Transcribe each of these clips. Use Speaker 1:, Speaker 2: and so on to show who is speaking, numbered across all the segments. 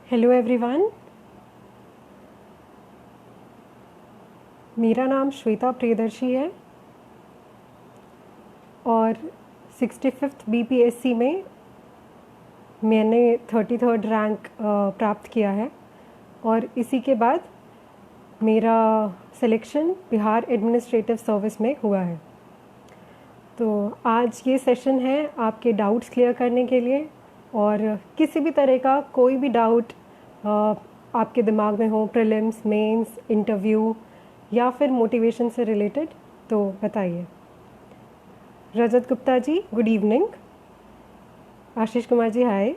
Speaker 1: Hello everyone, मेरा नाम श्वेता प्रियदर्शी है और 65th बीपीएससी में मैंने 33rd रैंक प्राप्त किया है और इसी के बाद मेरा सिलेक्शन बिहार एडमिनिस्ट्रेटिव सर्विस में हुआ है। तो आज ये सेशन है आपके डाउट्स क्लियर करने के लिए, और किसी भी तरह का कोई भी डाउट आपके दिमाग में हो, प्रीलिम्स, मेंस, इंटरव्यू या फिर मोटिवेशन से रिलेटेड, तो बताइए। Rajat Gupta ji, good evening. Ashish Kumar ji, hi.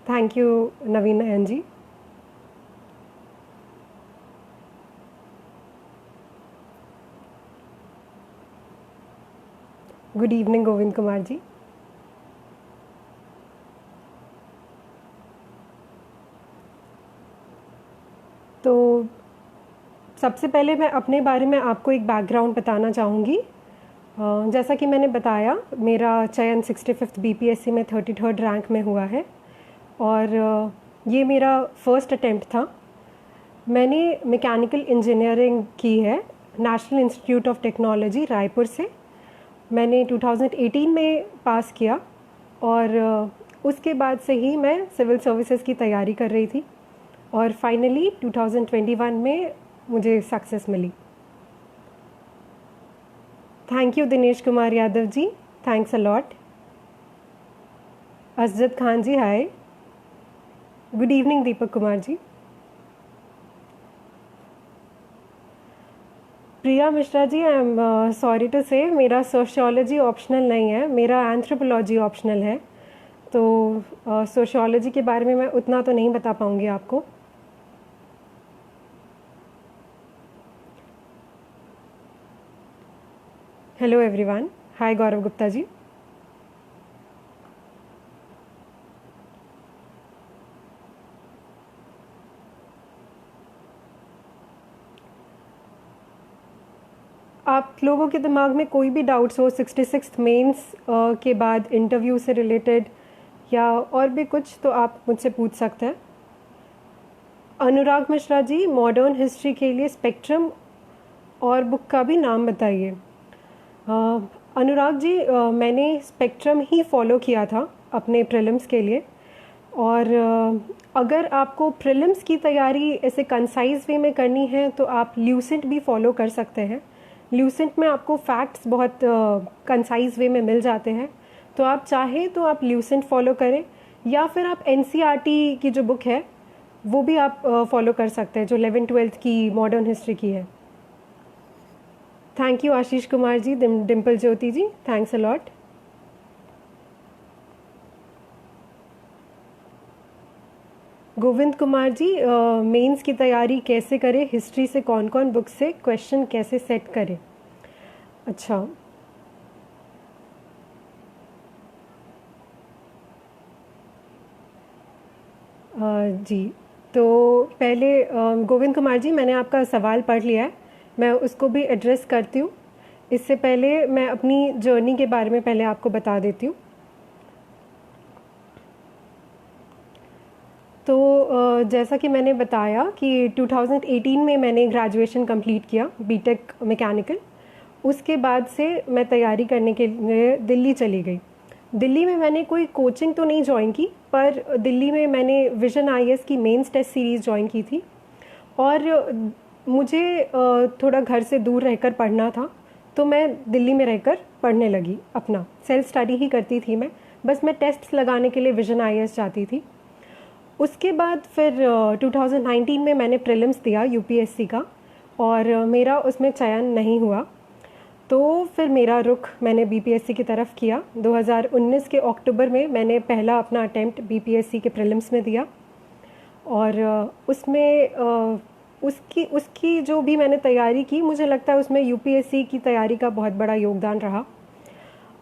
Speaker 1: Thank you Naveen Nayan ji. Good evening Govind Kumar ji. तो सबसे पहले मैं अपने बारे में आपको एक बैकग्राउंड बताना चाहूँगी। जैसा कि मैंने बताया, मेरा चयन 65th बीपीएससी में 33rd रैंक में हुआ है और ये मेरा फर्स्ट अटेम्प्ट था। मैंने मैकेनिकल इंजीनियरिंग की है national institute of technology Raipur से। मैंने 2018 में पास किया और उसके बाद से ही मैं सिविल सर्विसेज की तैयारी कर रही थी और फाइनली 2021 में मुझे सक्सेस मिली। Thank you Dinesh Kumar Yadav ji, thanks a lot. Asjad Khan ji, hi. Good evening Deepak Kumar ji. Priya Mishra ji, I am sorry to say मेरा सोशियोलॉजी ऑप्शनल नहीं है, मेरा एंथ्रोपोलॉजी ऑप्शनल है। तो सोशियोलॉजी के बारे में मैं उतना तो नहीं बता पाऊँगी आपको। हेलो एवरीवन, हाय गौरव गुप्ता जी। आप लोगों के दिमाग में कोई भी डाउट्स हो 66th मेंस के बाद इंटरव्यू से रिलेटेड या और भी कुछ, तो आप मुझसे पूछ सकते हैं। अनुराग मिश्रा जी, मॉडर्न हिस्ट्री के लिए स्पेक्ट्रम और बुक का भी नाम बताइए। अनुराग जी, मैंने स्पेक्ट्रम ही फॉलो किया था अपने प्रीलिम्स के लिए, और अगर आपको प्रीलिम्स की तैयारी ऐसे कंसाइज वे में करनी है तो आप ल्यूसेंट भी फॉलो कर सकते हैं। ल्यूसेंट में आपको फैक्ट्स बहुत कंसाइज वे में मिल जाते हैं, तो आप चाहें तो आप ल्यूसेंट फॉलो करें या फिर आप एनसीईआरटी की जो बुक है वो भी आप फॉलो कर सकते हैं, जो 11th-12th की मॉडर्न हिस्ट्री की है। Thank you Ashish Kumar ji, Dimple Jyoti ji, thanks a lot. Govind Kumar ji, mains की तैयारी कैसे करें, हिस्ट्री से कौन कौन बुक से क्वेश्चन कैसे सेट करें। अच्छा, जी, तो पहले गोविंद कुमार जी, मैंने आपका सवाल पढ़ लिया है, मैं उसको भी एड्रेस करती हूँ। इससे पहले मैं अपनी जर्नी के बारे में पहले आपको बता देती हूँ। तो जैसा कि मैंने बताया कि 2018 में मैंने ग्रेजुएशन कंप्लीट किया, बीटेक मैकेनिकल। उसके बाद से मैं तैयारी करने के लिए दिल्ली चली गई। दिल्ली में मैंने कोई कोचिंग तो नहीं ज्वाइन की, पर दिल्ली में मैंने विजन आईएएस की मेंस टेस्ट सीरीज़ ज्वाइन की थी और मुझे थोड़ा घर से दूर रहकर पढ़ना था, तो मैं दिल्ली में रहकर पढ़ने लगी। अपना सेल्फ स्टडी ही करती थी मैं, बस मैं टेस्ट्स लगाने के लिए विजन आईएएस जाती थी। उसके बाद फिर 2019 में मैंने प्रीलिम्स दिया यूपीएससी का और मेरा उसमें चयन नहीं हुआ, तो फिर मेरा रुख मैंने बीपीएससी की तरफ किया। 2019 के अक्टूबर में मैंने पहला अपना अटेम्प्ट बीपीएससी के प्रीलिम्स में दिया और उसमें उसकी उसकी जो भी मैंने तैयारी की, मुझे लगता है उसमें यूपीएससी की तैयारी का बहुत बड़ा योगदान रहा।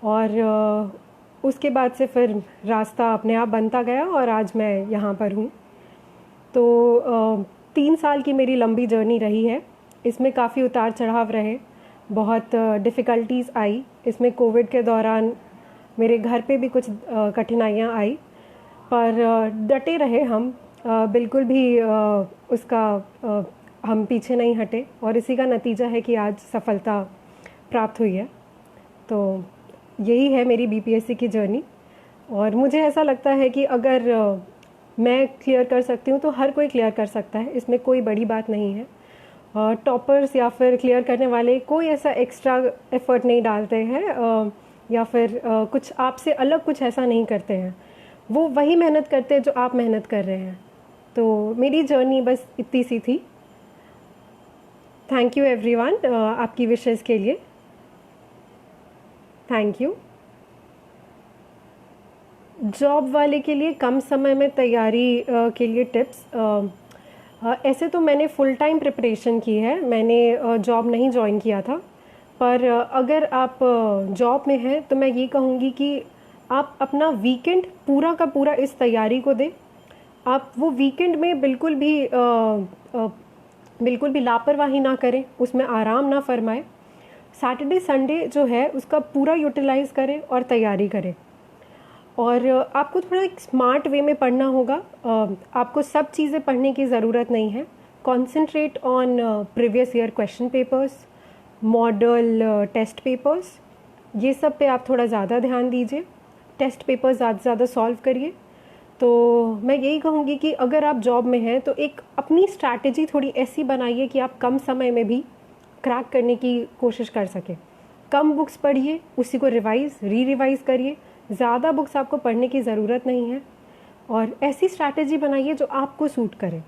Speaker 1: और उसके बाद से फिर रास्ता अपने आप बनता गया और आज मैं यहाँ पर हूँ। तो 3 साल की मेरी लंबी जर्नी रही है, इसमें काफ़ी उतार चढ़ाव रहे, बहुत डिफ़िकल्टीज़ आई। इसमें कोविड के दौरान मेरे घर पे भी कुछ कठिनाइयाँ आई, पर डटे रहे हम, बिल्कुल भी उसका हम पीछे नहीं हटे, और इसी का नतीजा है कि आज सफलता प्राप्त हुई है। तो यही है मेरी बीपीएससी की जर्नी, और मुझे ऐसा लगता है कि अगर मैं क्लियर कर सकती हूँ तो हर कोई क्लियर कर सकता है, इसमें कोई बड़ी बात नहीं है। टॉपर्स या फिर क्लियर करने वाले कोई ऐसा एक्स्ट्रा एफर्ट नहीं डालते हैं, या फिर कुछ आपसे अलग कुछ ऐसा नहीं करते हैं, वो वही मेहनत करते हैं जो आप मेहनत कर रहे हैं। तो मेरी जर्नी बस इतनी सी थी। थैंक यू एवरीवन आपकी विशेज़ के लिए। Thank you. जॉब वाले के लिए कम समय में तैयारी के लिए टिप्स, ऐसे तो मैंने फुल टाइम प्रिपरेशन की है, मैंने जॉब नहीं ज्वाइन किया था। पर अगर आप जॉब में हैं तो मैं ये कहूँगी कि आप अपना वीकेंड पूरा का पूरा इस तैयारी को दें। आप वो वीकेंड में बिल्कुल भी लापरवाही ना करें, उसमें आराम ना फरमाएं। सैटरडे संडे जो है उसका पूरा यूटिलाइज़ करें और तैयारी करें। और आपको थोड़ा एक स्मार्ट वे में पढ़ना होगा। आपको सब चीज़ें पढ़ने की ज़रूरत नहीं है। Concentrate on previous year question papers, model test papers, ये सब पे आप थोड़ा ज़्यादा ध्यान दीजिए। टेस्ट पेपर्स ज़्यादा से ज़्यादा सॉल्व करिए। तो मैं यही कहूँगी कि अगर आप जॉब में हैं तो एक अपनी स्ट्रैटेजी थोड़ी ऐसी बनाइए कि आप कम समय में भी क्रैक करने की कोशिश कर सकें। कम बुक्स पढ़िए, उसी को रिवाइज़ करिए। ज़्यादा बुक्स आपको पढ़ने की ज़रूरत नहीं है, और ऐसी स्ट्रैटेजी बनाइए जो आपको सूट करे।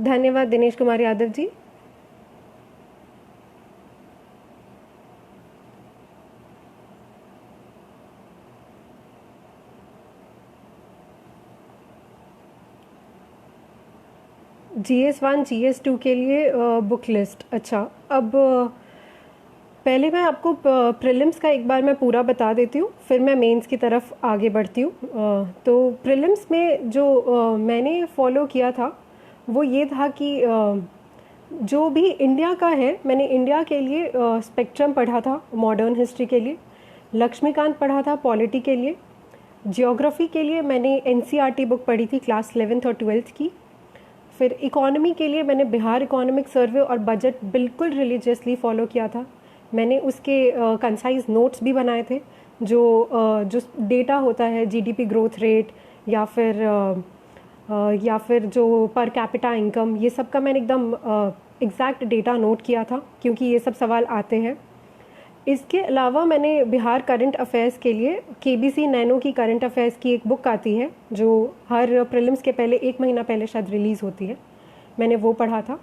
Speaker 1: धन्यवाद दिनेश कुमार यादव जी। GS1 GS2 के लिए बुक लिस्ट। अच्छा, अब पहले मैं आपको प्रीलिम्स का एक बार मैं पूरा बता देती हूँ, फिर मैं मेंस की तरफ आगे बढ़ती हूँ। तो प्रीलिम्स में जो मैंने फॉलो किया था वो ये था कि जो भी इंडिया का है, मैंने इंडिया के लिए स्पेक्ट्रम पढ़ा था मॉडर्न हिस्ट्री के लिए, लक्ष्मीकांत पढ़ा था पॉलिटी के लिए, जियोग्राफी के लिए मैंने NCERT बुक पढ़ी थी क्लास 11th और 12th की। फिर इकोनॉमी के लिए मैंने बिहार इकोनॉमिक सर्वे और बजट बिल्कुल रिलीजियसली फॉलो किया था। मैंने उसके कंसाइज नोट्स भी बनाए थे, जो डेटा होता है जीडीपी ग्रोथ रेट या फिर जो पर कैपिटा इनकम, ये सब का मैंने एकदम एग्जैक्ट डेटा नोट किया था, क्योंकि ये सब सवाल आते हैं। इसके अलावा मैंने बिहार करंट अफेयर्स के लिए KBC नैनो की करंट अफेयर्स की एक बुक आती है जो हर प्रीलिम्स के पहले 1 महीना पहले शायद रिलीज़ होती है, मैंने वो पढ़ा था।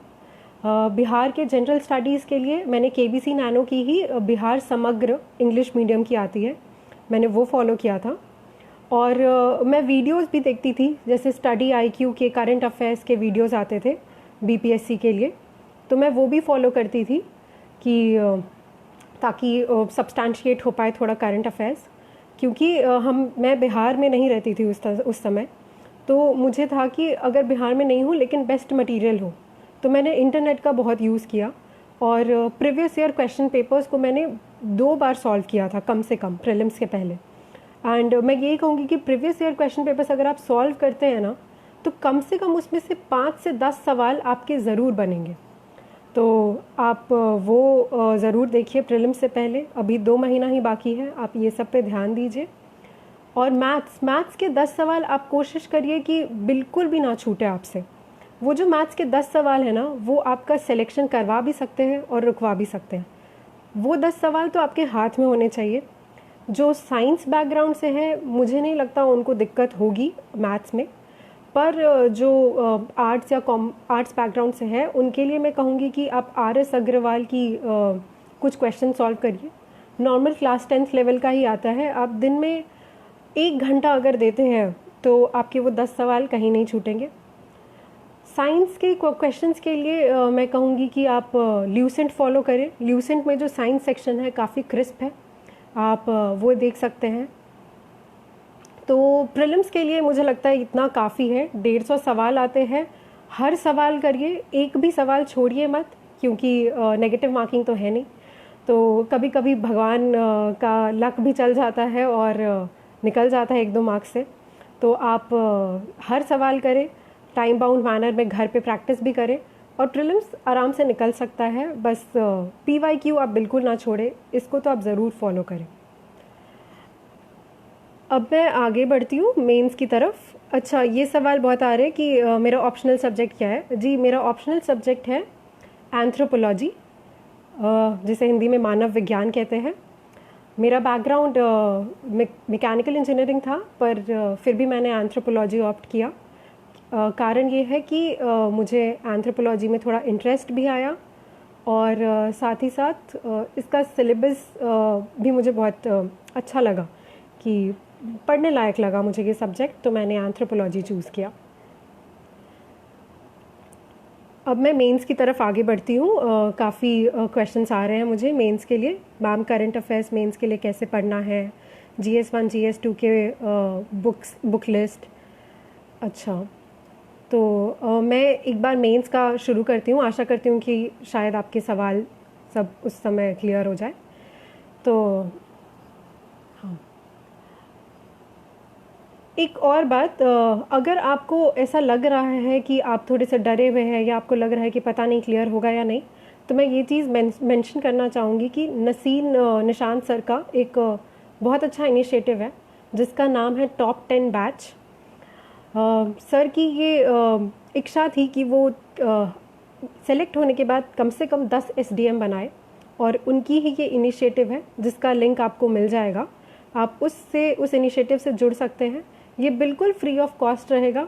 Speaker 1: बिहार के जनरल स्टडीज़ के लिए मैंने KBC नैनो की ही बिहार समग्र इंग्लिश मीडियम की आती है, मैंने वो फॉलो किया था। और मैं वीडियोस भी देखती थी, जैसे स्टडी IQ के करंट अफेयर्स के वीडियोस आते थे BPSC के लिए, तो मैं वो भी फॉलो करती थी कि ताकि सब्सटैंशिएट हो पाए थोड़ा करंट अफेयर्स। क्योंकि मैं बिहार में नहीं रहती थी उस समय, तो मुझे था कि अगर बिहार में नहीं हूँ लेकिन बेस्ट मटेरियल हो, तो मैंने इंटरनेट का बहुत यूज़ किया और प्रीवियस ईयर क्वेश्चन पेपर्स को मैंने 2 बार सॉल्व किया था कम से कम प्रीलिम्स के पहले। एंड मैं यही कहूँगी कि प्रीवियस ईयर क्वेश्चन पेपर्स अगर आप सॉल्व करते हैं ना, तो कम से कम उसमें से 5 से 10 सवाल आपके ज़रूर बनेंगे। तो आप वो ज़रूर देखिए प्रीलिम्स से पहले, अभी 2 महीना ही बाकी है, आप ये सब पे ध्यान दीजिए। और मैथ्स के 10 सवाल आप कोशिश करिए कि बिल्कुल भी ना छूटे आपसे। वो जो मैथ्स के 10 सवाल है ना, वो आपका सिलेक्शन करवा भी सकते हैं और रुकवा भी सकते हैं। वो 10 सवाल तो आपके हाथ में होने चाहिए। जो साइंस बैकग्राउंड से है, मुझे नहीं लगता उनको दिक्कत होगी मैथ्स में, पर जो आर्ट्स या आर्ट्स बैकग्राउंड से है, उनके लिए मैं कहूँगी कि आप RS अग्रवाल की कुछ क्वेश्चन सॉल्व करिए। नॉर्मल क्लास 10th लेवल का ही आता है। आप दिन में 1 घंटा अगर देते हैं तो आपके वो 10 सवाल कहीं नहीं छूटेंगे। साइंस के क्वेश्चंस के लिए मैं कहूँगी कि आप ल्यूसेंट फॉलो करें। ल्यूसेंट में जो साइंस सेक्शन है काफ़ी क्रिस्प है, आप वो देख सकते हैं। तो प्रीलिम्स के लिए मुझे लगता है इतना काफ़ी है। 150 सवाल आते हैं, हर सवाल करिए, एक भी सवाल छोड़िए मत, क्योंकि नेगेटिव मार्किंग तो है नहीं। तो कभी कभी भगवान का लक भी चल जाता है और निकल जाता है 1-2 मार्क्स से। तो आप हर सवाल करें, टाइम बाउंड मैनर में घर पे प्रैक्टिस भी करें और प्रीलिम्स आराम से निकल सकता है। बस PYQ आप बिल्कुल ना छोड़ें, इसको तो आप ज़रूर फॉलो करें। अब मैं आगे बढ़ती हूँ मेंस की तरफ। अच्छा, ये सवाल बहुत आ रहे हैं कि मेरा ऑप्शनल सब्जेक्ट क्या है। जी, मेरा ऑप्शनल सब्जेक्ट है एंथ्रोपोलॉजी, जिसे हिंदी में मानव विज्ञान कहते हैं। मेरा बैकग्राउंड मैकेनिकल इंजीनियरिंग था, पर फिर भी मैंने एंथ्रोपोलॉजी ऑप्ट किया। कारण ये है कि मुझे एंथ्रोपोलॉजी में थोड़ा इंटरेस्ट भी आया और साथ ही साथ इसका सिलेबस भी मुझे बहुत अच्छा लगा, कि पढ़ने लायक लगा मुझे ये सब्जेक्ट, तो मैंने एंथ्रोपोलॉजी चूज़ किया। अब मैं मेंस की तरफ आगे बढ़ती हूँ। काफ़ी क्वेश्चंस आ रहे हैं मुझे मेंस के लिए। मैम, करंट अफेयर्स मेंस के लिए कैसे पढ़ना है, GS1 GS2 के बुक लिस्ट। अच्छा, तो मैं एक बार मेंस का शुरू करती हूँ। आशा करती हूँ कि शायद आपके सवाल सब उस समय क्लियर हो जाए। तो हाँ, एक और बात, अगर आपको ऐसा लग रहा है कि आप थोड़े से डरे हुए हैं या आपको लग रहा है कि पता नहीं क्लियर होगा या नहीं, तो मैं ये चीज़ मेंशन करना चाहूँगी कि निशांत सर का एक बहुत अच्छा इनिशिएटिव है जिसका नाम है टॉप 10 बैच। सर की ये इच्छा थी कि वो सेलेक्ट होने के बाद कम से कम 10 SDM बनाए, और उनकी ही ये इनिशिएटिव है जिसका लिंक आपको मिल जाएगा। आप उस इनिशिएटिव से जुड़ सकते हैं। ये बिल्कुल फ्री ऑफ कॉस्ट रहेगा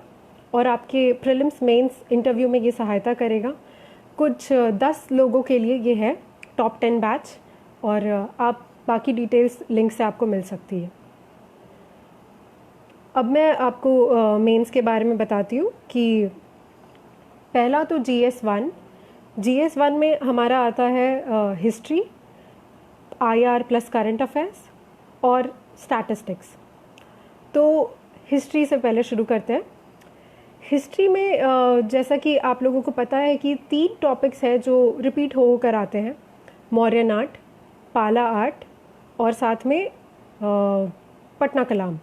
Speaker 1: और आपके प्रीलिम्स मेंस इंटरव्यू में ये सहायता करेगा। कुछ 10 लोगों के लिए ये है टॉप 10 बैच, और आप बाकी डिटेल्स लिंक से आपको मिल सकती है। अब मैं आपको मेंस के बारे में बताती हूँ कि पहला तो GS1 में हमारा आता है history, IR plus current affairs और स्टैटिस्टिक्स। तो हिस्ट्री से पहले शुरू करते हैं। हिस्ट्री में जैसा कि आप लोगों को पता है कि 3 टॉपिक्स हैं जो रिपीट होकर आते हैं, मौर्यन आर्ट, पाला आर्ट और साथ में पटना कलाम।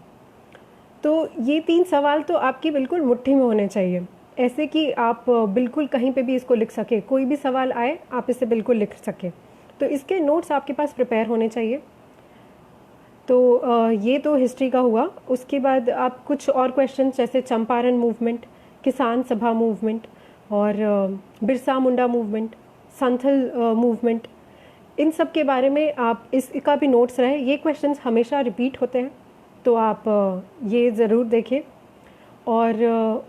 Speaker 1: तो ये 3 सवाल तो आपकी बिल्कुल मुट्ठी में होने चाहिए, ऐसे कि आप बिल्कुल कहीं पे भी इसको लिख सके। कोई भी सवाल आए आप इसे बिल्कुल लिख सके। तो इसके नोट्स आपके पास प्रिपेयर होने चाहिए। तो ये तो हिस्ट्री का हुआ। उसके बाद आप कुछ और क्वेश्चन जैसे चंपारण मूवमेंट, किसान सभा मूवमेंट और बिरसा मुंडा मूवमेंट, संथल मूवमेंट, इन सब के बारे में आप इसका भी नोट्स रहे। ये क्वेश्चंस हमेशा रिपीट होते हैं, तो आप ये ज़रूर देखें। और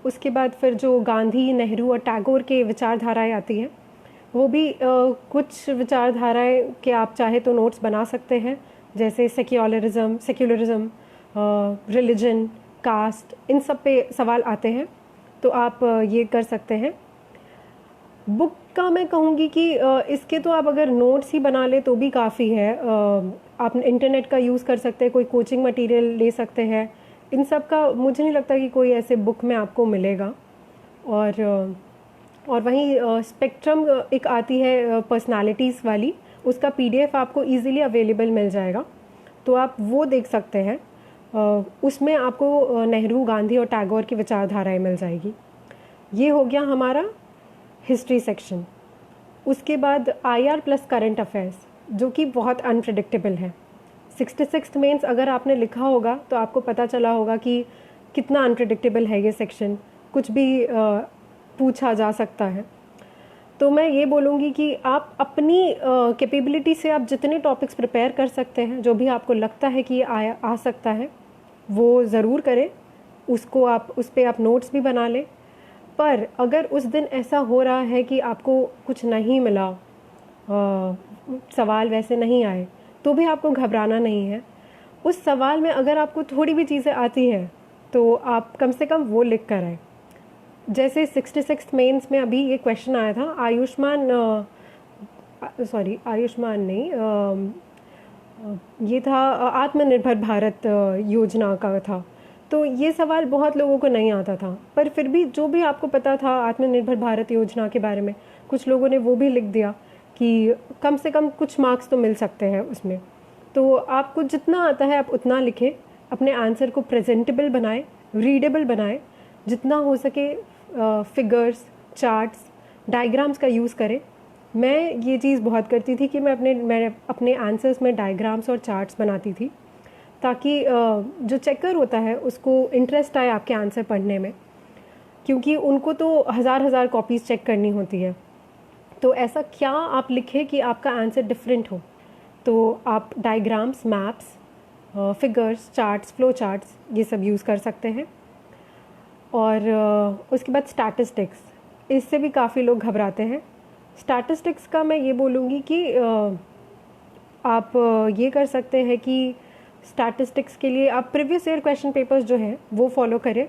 Speaker 1: उसके बाद फिर जो गांधी, नेहरू और टैगोर के विचारधाराएं आती हैं, वो भी कुछ विचारधाराएं के आप चाहे तो नोट्स बना सकते हैं, जैसे सेक्युलरिज्म, रिलीजन, कास्ट, इन सब पे सवाल आते हैं, तो आप ये कर सकते हैं। बुक का मैं कहूँगी कि इसके तो आप अगर नोट्स ही बना ले तो भी काफ़ी है। आप इंटरनेट का यूज़ कर सकते हैं, कोई कोचिंग मटेरियल ले सकते हैं। इन सब का मुझे नहीं लगता कि कोई ऐसे बुक में आपको मिलेगा। और वहीं स्पेक्ट्रम एक आती है पर्सनालिटीज़ वाली, उसका PDF आपको इजीली अवेलेबल मिल जाएगा, तो आप वो देख सकते हैं। उसमें आपको नेहरू, गांधी और टैगोर की विचारधाराएं मिल जाएगी। ये हो गया हमारा हिस्ट्री सेक्शन। उसके बाद IR प्लस करंट अफेयर्स, जो कि बहुत अनप्रिडिक्टेबल है। 66th मेंस अगर आपने लिखा होगा तो आपको पता चला होगा कि कितना अनप्रिडिक्टेबल है ये सेक्शन, कुछ भी पूछा जा सकता है। तो मैं ये बोलूँगी कि आप अपनी कैपेबिलिटी से आप जितने टॉपिक्स प्रिपेयर कर सकते हैं, जो भी आपको लगता है कि आ सकता है, वो ज़रूर करें। उस पर आप नोट्स भी बना लें। पर अगर उस दिन ऐसा हो रहा है कि आपको कुछ नहीं मिला, सवाल वैसे नहीं आए, तो भी आपको घबराना नहीं है। उस सवाल में अगर आपको थोड़ी भी चीज़ें आती हैं तो आप कम से कम वो लिख कर आए। जैसे 66th मेंस में अभी ये क्वेश्चन आया था, आयुष्मान नहीं, ये था आत्मनिर्भर भारत योजना का था। तो ये सवाल बहुत लोगों को नहीं आता था, पर फिर भी जो भी आपको पता था आत्मनिर्भर भारत योजना के बारे में, कुछ लोगों ने वो भी लिख दिया। कि कम से कम कुछ मार्क्स तो मिल सकते हैं उसमें। तो आपको जितना आता है आप उतना लिखें, अपने आंसर को प्रेजेंटेबल बनाएं, रीडेबल बनाएं, जितना हो सके फिगर्स, चार्ट्स, डायग्राम्स का यूज़ करें। मैं ये चीज़ बहुत करती थी कि मैं अपने आंसर्स में डायग्राम्स और चार्ट्स बनाती थी, ताकि जो चेकर होता है उसको इंटरेस्ट आए आपके आंसर पढ़ने में, क्योंकि उनको तो हज़ार कॉपीज़ चेक करनी होती है। तो ऐसा क्या आप लिखें कि आपका आंसर डिफरेंट हो। तो आप diagrams, maps, figures, charts, flow charts ये सब यूज़ कर सकते हैं। और उसके बाद स्टैटिस्टिक्स, इससे भी काफ़ी लोग घबराते हैं। स्टैटिस्टिक्स का मैं ये बोलूँगी कि आप ये कर सकते हैं कि स्टैटिस्टिक्स के लिए आप प्रीवियस ईयर क्वेश्चन पेपर्स जो हैं वो फॉलो करें।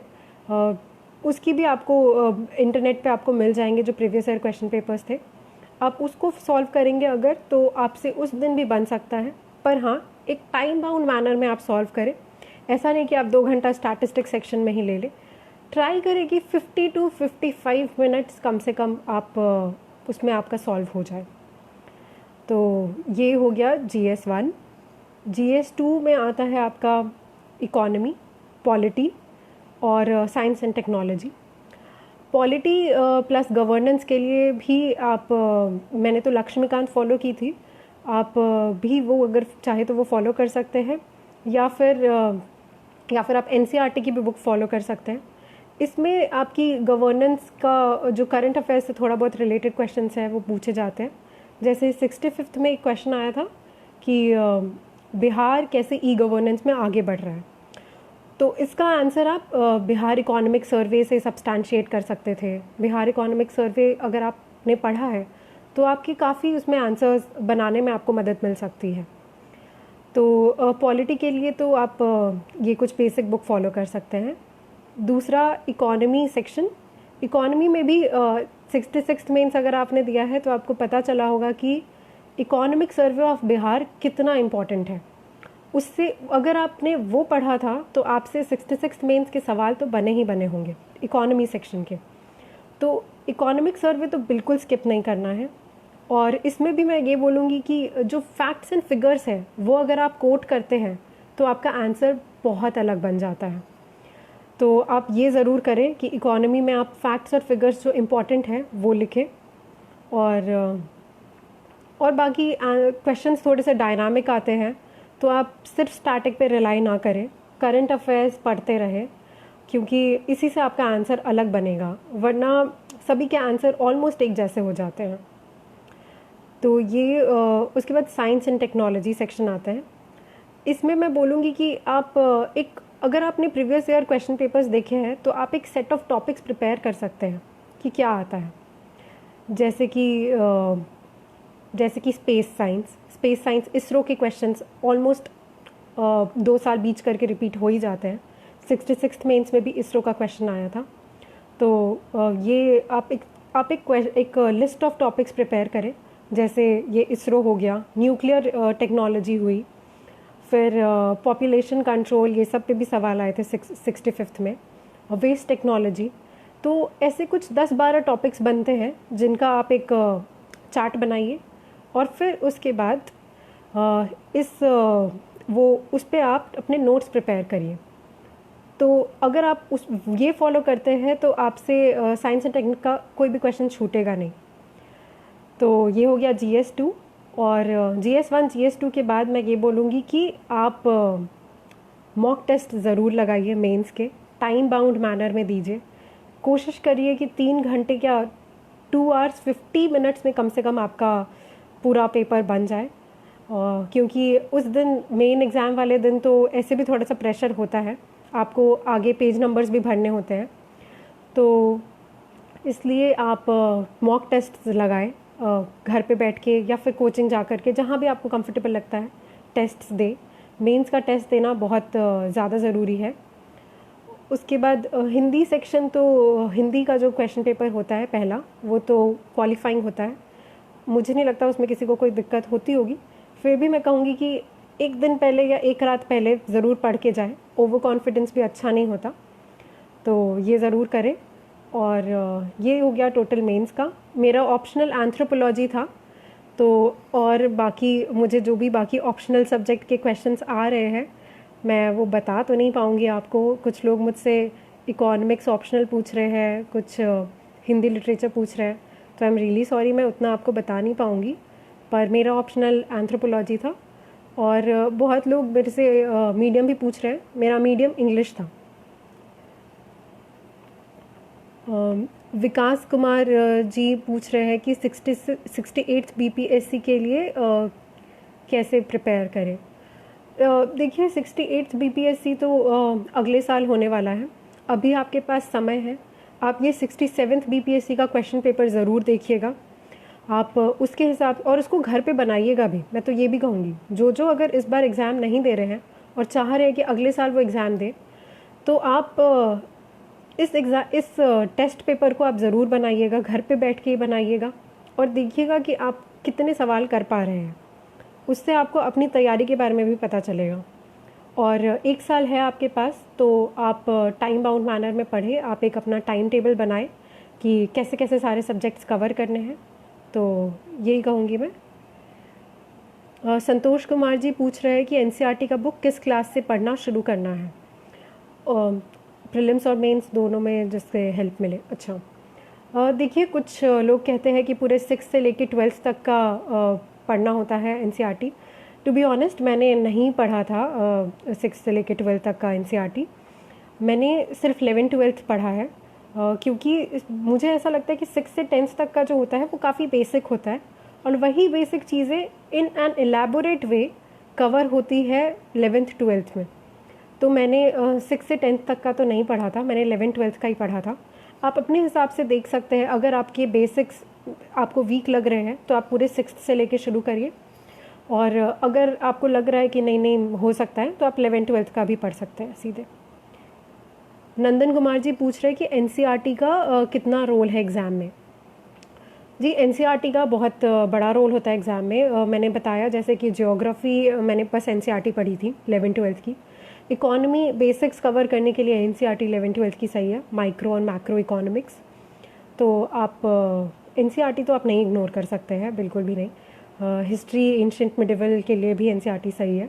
Speaker 1: उसकी भी आपको इंटरनेट पे आपको मिल जाएंगे जो प्रीवियस ईयर क्वेश्चन पेपर्स थे। आप उसको सॉल्व करेंगे अगर, तो आपसे उस दिन भी बन सकता है। पर हाँ, एक टाइम बाउंड मैनर में आप सॉल्व करें। ऐसा नहीं कि आप 2 घंटा स्टैटिस्टिक्स सेक्शन में ही ले लें। ट्राई करें कि 50 to 55 मिनट्स कम से कम आप उसमें आपका सॉल्व हो जाए। तो ये हो गया GS1। GS2 में आता है आपका इकोनॉमी, पॉलिटी और science and technology. Polity plus governance के लिए भी आप मैंने तो लक्ष्मीकांत फॉलो की थी, आप भी वो अगर चाहे तो वो फॉलो कर सकते हैं, या फिर आप NCERT की भी बुक फॉलो कर सकते हैं। इसमें आपकी गवर्नेंस का जो करंट अफेयर्स से थोड़ा बहुत रिलेटेड क्वेश्चंस हैं वो पूछे जाते हैं। जैसे 65th में एक क्वेश्चन आया था कि बिहार कैसे गवर्नेंस में आगे बढ़ रहा है। तो इसका आंसर आप बिहार इकोनॉमिक सर्वे से सब्सटैंशिएट कर सकते थे। बिहार इकोनॉमिक सर्वे अगर आपने पढ़ा है तो आपकी काफ़ी उसमें आंसर्स बनाने में आपको मदद मिल सकती है। तो पॉलिटी के लिए तो आप ये कुछ बेसिक बुक फॉलो कर सकते हैं। दूसरा, इकोनॉमी सेक्शन। इकोनॉमी में भी 66th मेंस अगर आपने दिया है तो आपको पता चला होगा कि इकोनॉमिक सर्वे ऑफ बिहार कितना इम्पॉर्टेंट है। उससे अगर आपने वो पढ़ा था तो आपसे 66th मेंस के सवाल तो बने ही बने होंगे इकोनॉमी सेक्शन के। तो इकोनॉमिक सर्वे तो बिल्कुल स्किप नहीं करना है। और इसमें भी मैं ये बोलूँगी कि जो फैक्ट्स एंड फिगर्स हैं वो अगर आप कोट करते हैं तो आपका आंसर बहुत अलग बन जाता है। तो आप ये ज़रूर करें कि इकोनॉमी में आप फैक्ट्स और फिगर्स जो इम्पॉर्टेंट हैं वो लिखें। और बाकी क्वेश्चंस थोड़े से डायनामिक आते हैं, तो आप सिर्फ स्टैटिक पे रिलाई ना करें, करंट अफेयर्स पढ़ते रहें, क्योंकि इसी से आपका आंसर अलग बनेगा, वरना सभी के आंसर ऑलमोस्ट एक जैसे हो जाते हैं। तो ये उसके बाद साइंस एंड टेक्नोलॉजी सेक्शन आता है। इसमें मैं बोलूँगी कि आप अगर आपने प्रीवियस ईयर क्वेश्चन पेपर्स देखे हैं तो आप एक सेट ऑफ टॉपिक्स प्रिपेयर कर सकते हैं कि क्या आता है। जैसे कि स्पेस साइंस इसरो के क्वेश्चंस ऑलमोस्ट 2 साल बीच करके रिपीट हो ही जाते हैं। 66th मेंस में भी इसरो का क्वेश्चन आया था। तो ये आप एक लिस्ट ऑफ टॉपिक्स प्रिपेयर करें। जैसे ये इसरो हो गया, न्यूक्लियर टेक्नोलॉजी हुई, फिर पॉपुलेशन कंट्रोल, ये सब पे भी सवाल आए थे 65th में, और वेस्ट टेक्नोलॉजी। तो ऐसे कुछ 10-12 टॉपिक्स बनते हैं जिनका आप एक चार्ट बनाइए, और फिर उसके बाद उस पे आप अपने नोट्स प्रिपेयर करिए। तो अगर आप ये फॉलो करते हैं तो आपसे साइंस एंड टेक्निक का कोई भी क्वेश्चन छूटेगा नहीं। तो ये हो गया GS2। और GS1 GS2 के बाद मैं ये बोलूँगी कि आप मॉक टेस्ट ज़रूर लगाइए, मेंस के टाइम बाउंड मैनर में दीजिए। कोशिश करिए कि 3 घंटे क्या 2 hours 50 minutes में कम से कम आपका पूरा पेपर बन जाए। क्योंकि उस दिन मेन एग्ज़ाम वाले दिन तो ऐसे भी थोड़ा सा प्रेशर होता है, आपको आगे पेज नंबर्स भी भरने होते हैं। तो इसलिए आप मॉक टेस्ट लगाएं, घर पे बैठ के या फिर कोचिंग जा कर के, जहाँ भी आपको कंफर्टेबल लगता है टेस्ट्स दे। मेंस का टेस्ट देना बहुत ज़्यादा ज़रूरी है। उसके बाद हिंदी सेक्शन, तो हिंदी का जो क्वेश्चन पेपर होता है पहला, वो तो क्वालिफाइंग होता है। मुझे नहीं लगता उसमें किसी को कोई दिक्कत होती होगी। फिर भी मैं कहूँगी कि एक दिन पहले या एक रात पहले ज़रूर पढ़ के जाएं, ओवर कॉन्फिडेंस भी अच्छा नहीं होता। तो ये ज़रूर करें। और ये हो गया टोटल मेंस का। मेरा ऑप्शनल एंथ्रोपोलॉजी था, तो और बाकी मुझे जो भी बाकी ऑप्शनल सब्जेक्ट के क्वेश्चंस आ रहे हैं मैं वो बता तो नहीं पाऊँगी आपको। कुछ लोग मुझसे इकोनॉमिक्स ऑप्शनल पूछ रहे हैं, कुछ हिंदी लिटरेचर पूछ रहे हैं, तो आई एम रियली सॉरी, मैं उतना आपको बता नहीं पाऊँगी। पर मेरा ऑप्शनल एंथ्रोपोलॉजी था और बहुत लोग मेरे से मीडियम भी पूछ रहे हैं। मेरा मीडियम इंग्लिश था। विकास कुमार जी पूछ रहे हैं कि 68th बीपीएससी के लिए कैसे प्रिपेयर करें। देखिए 68th बीपीएससी तो अगले साल होने वाला है, अभी आपके पास समय है। आप ये 67th बीपीएससी का क्वेश्चन पेपर ज़रूर देखिएगा। आप उसके हिसाब और उसको घर पे बनाइएगा भी। मैं तो ये भी कहूँगी जो अगर इस बार एग्ज़ाम नहीं दे रहे हैं और चाह रहे हैं कि अगले साल वो एग्ज़ाम दें, तो आप इस टेस्ट पेपर को आप ज़रूर बनाइएगा, घर पे बैठ के ही बनाइएगा और देखिएगा कि आप कितने सवाल कर पा रहे हैं। उससे आपको अपनी तैयारी के बारे में भी पता चलेगा। और 1 साल है आपके पास, तो आप टाइम बाउंड मैनर में पढ़ें। आप एक अपना टाइम टेबल बनाएं कि कैसे कैसे सारे सब्जेक्ट्स कवर करने हैं। तो यही कहूँगी मैं। संतोष कुमार जी पूछ रहे हैं कि एनसीईआरटी का बुक किस क्लास से पढ़ना शुरू करना है, प्रीलिम्स और मेंस दोनों में, जिससे हेल्प मिले। अच्छा, देखिए कुछ लोग कहते हैं कि पूरे 6 से लेके 12th तक का पढ़ना होता है एनसीईआरटी। टू बी ऑनेस्ट मैंने नहीं पढ़ा था 6 से लेके 12th तक का एनसीईआरटी। मैंने सिर्फ 11th-12th पढ़ा है, क्योंकि मुझे ऐसा लगता है कि 6 से 10th तक का जो होता है वो काफ़ी बेसिक होता है और वही बेसिक चीज़ें in an elaborate way cover होती है 11th-12th में। तो मैंने 6 से 10th तक का तो नहीं पढ़ा था, मैंने 11th-12th का ही पढ़ा था। आप अपने हिसाब से देख सकते हैं, अगर आपके बेसिक्स आपको वीक लग रहे हैं तो आप पूरे 6th से लेके शुरू करिए, और अगर आपको लग रहा है कि नहीं हो सकता है तो आप 11th-12th का भी पढ़ सकते हैं सीधे। नंदन कुमार जी पूछ रहे हैं कि एनसीईआरटी का कितना रोल है एग्ज़ाम में। जी, एनसीईआरटी का बहुत बड़ा रोल होता है एग्ज़ाम में। मैंने बताया जैसे कि ज्योग्राफी मैंने बस एनसीईआरटी पढ़ी थी 11th-12th की। इकोनॉमी बेसिक्स कवर करने के लिए एनसीईआरटी 11th-12th की सही है, माइक्रो और मैक्रो इकोनॉमिक्स। तो आप एनसीईआरटी तो आप नहीं इग्नोर कर सकते हैं, बिल्कुल भी नहीं। हिस्ट्री एंशिएंट मिडिवल के लिए भी एनसीईआरटी सही है।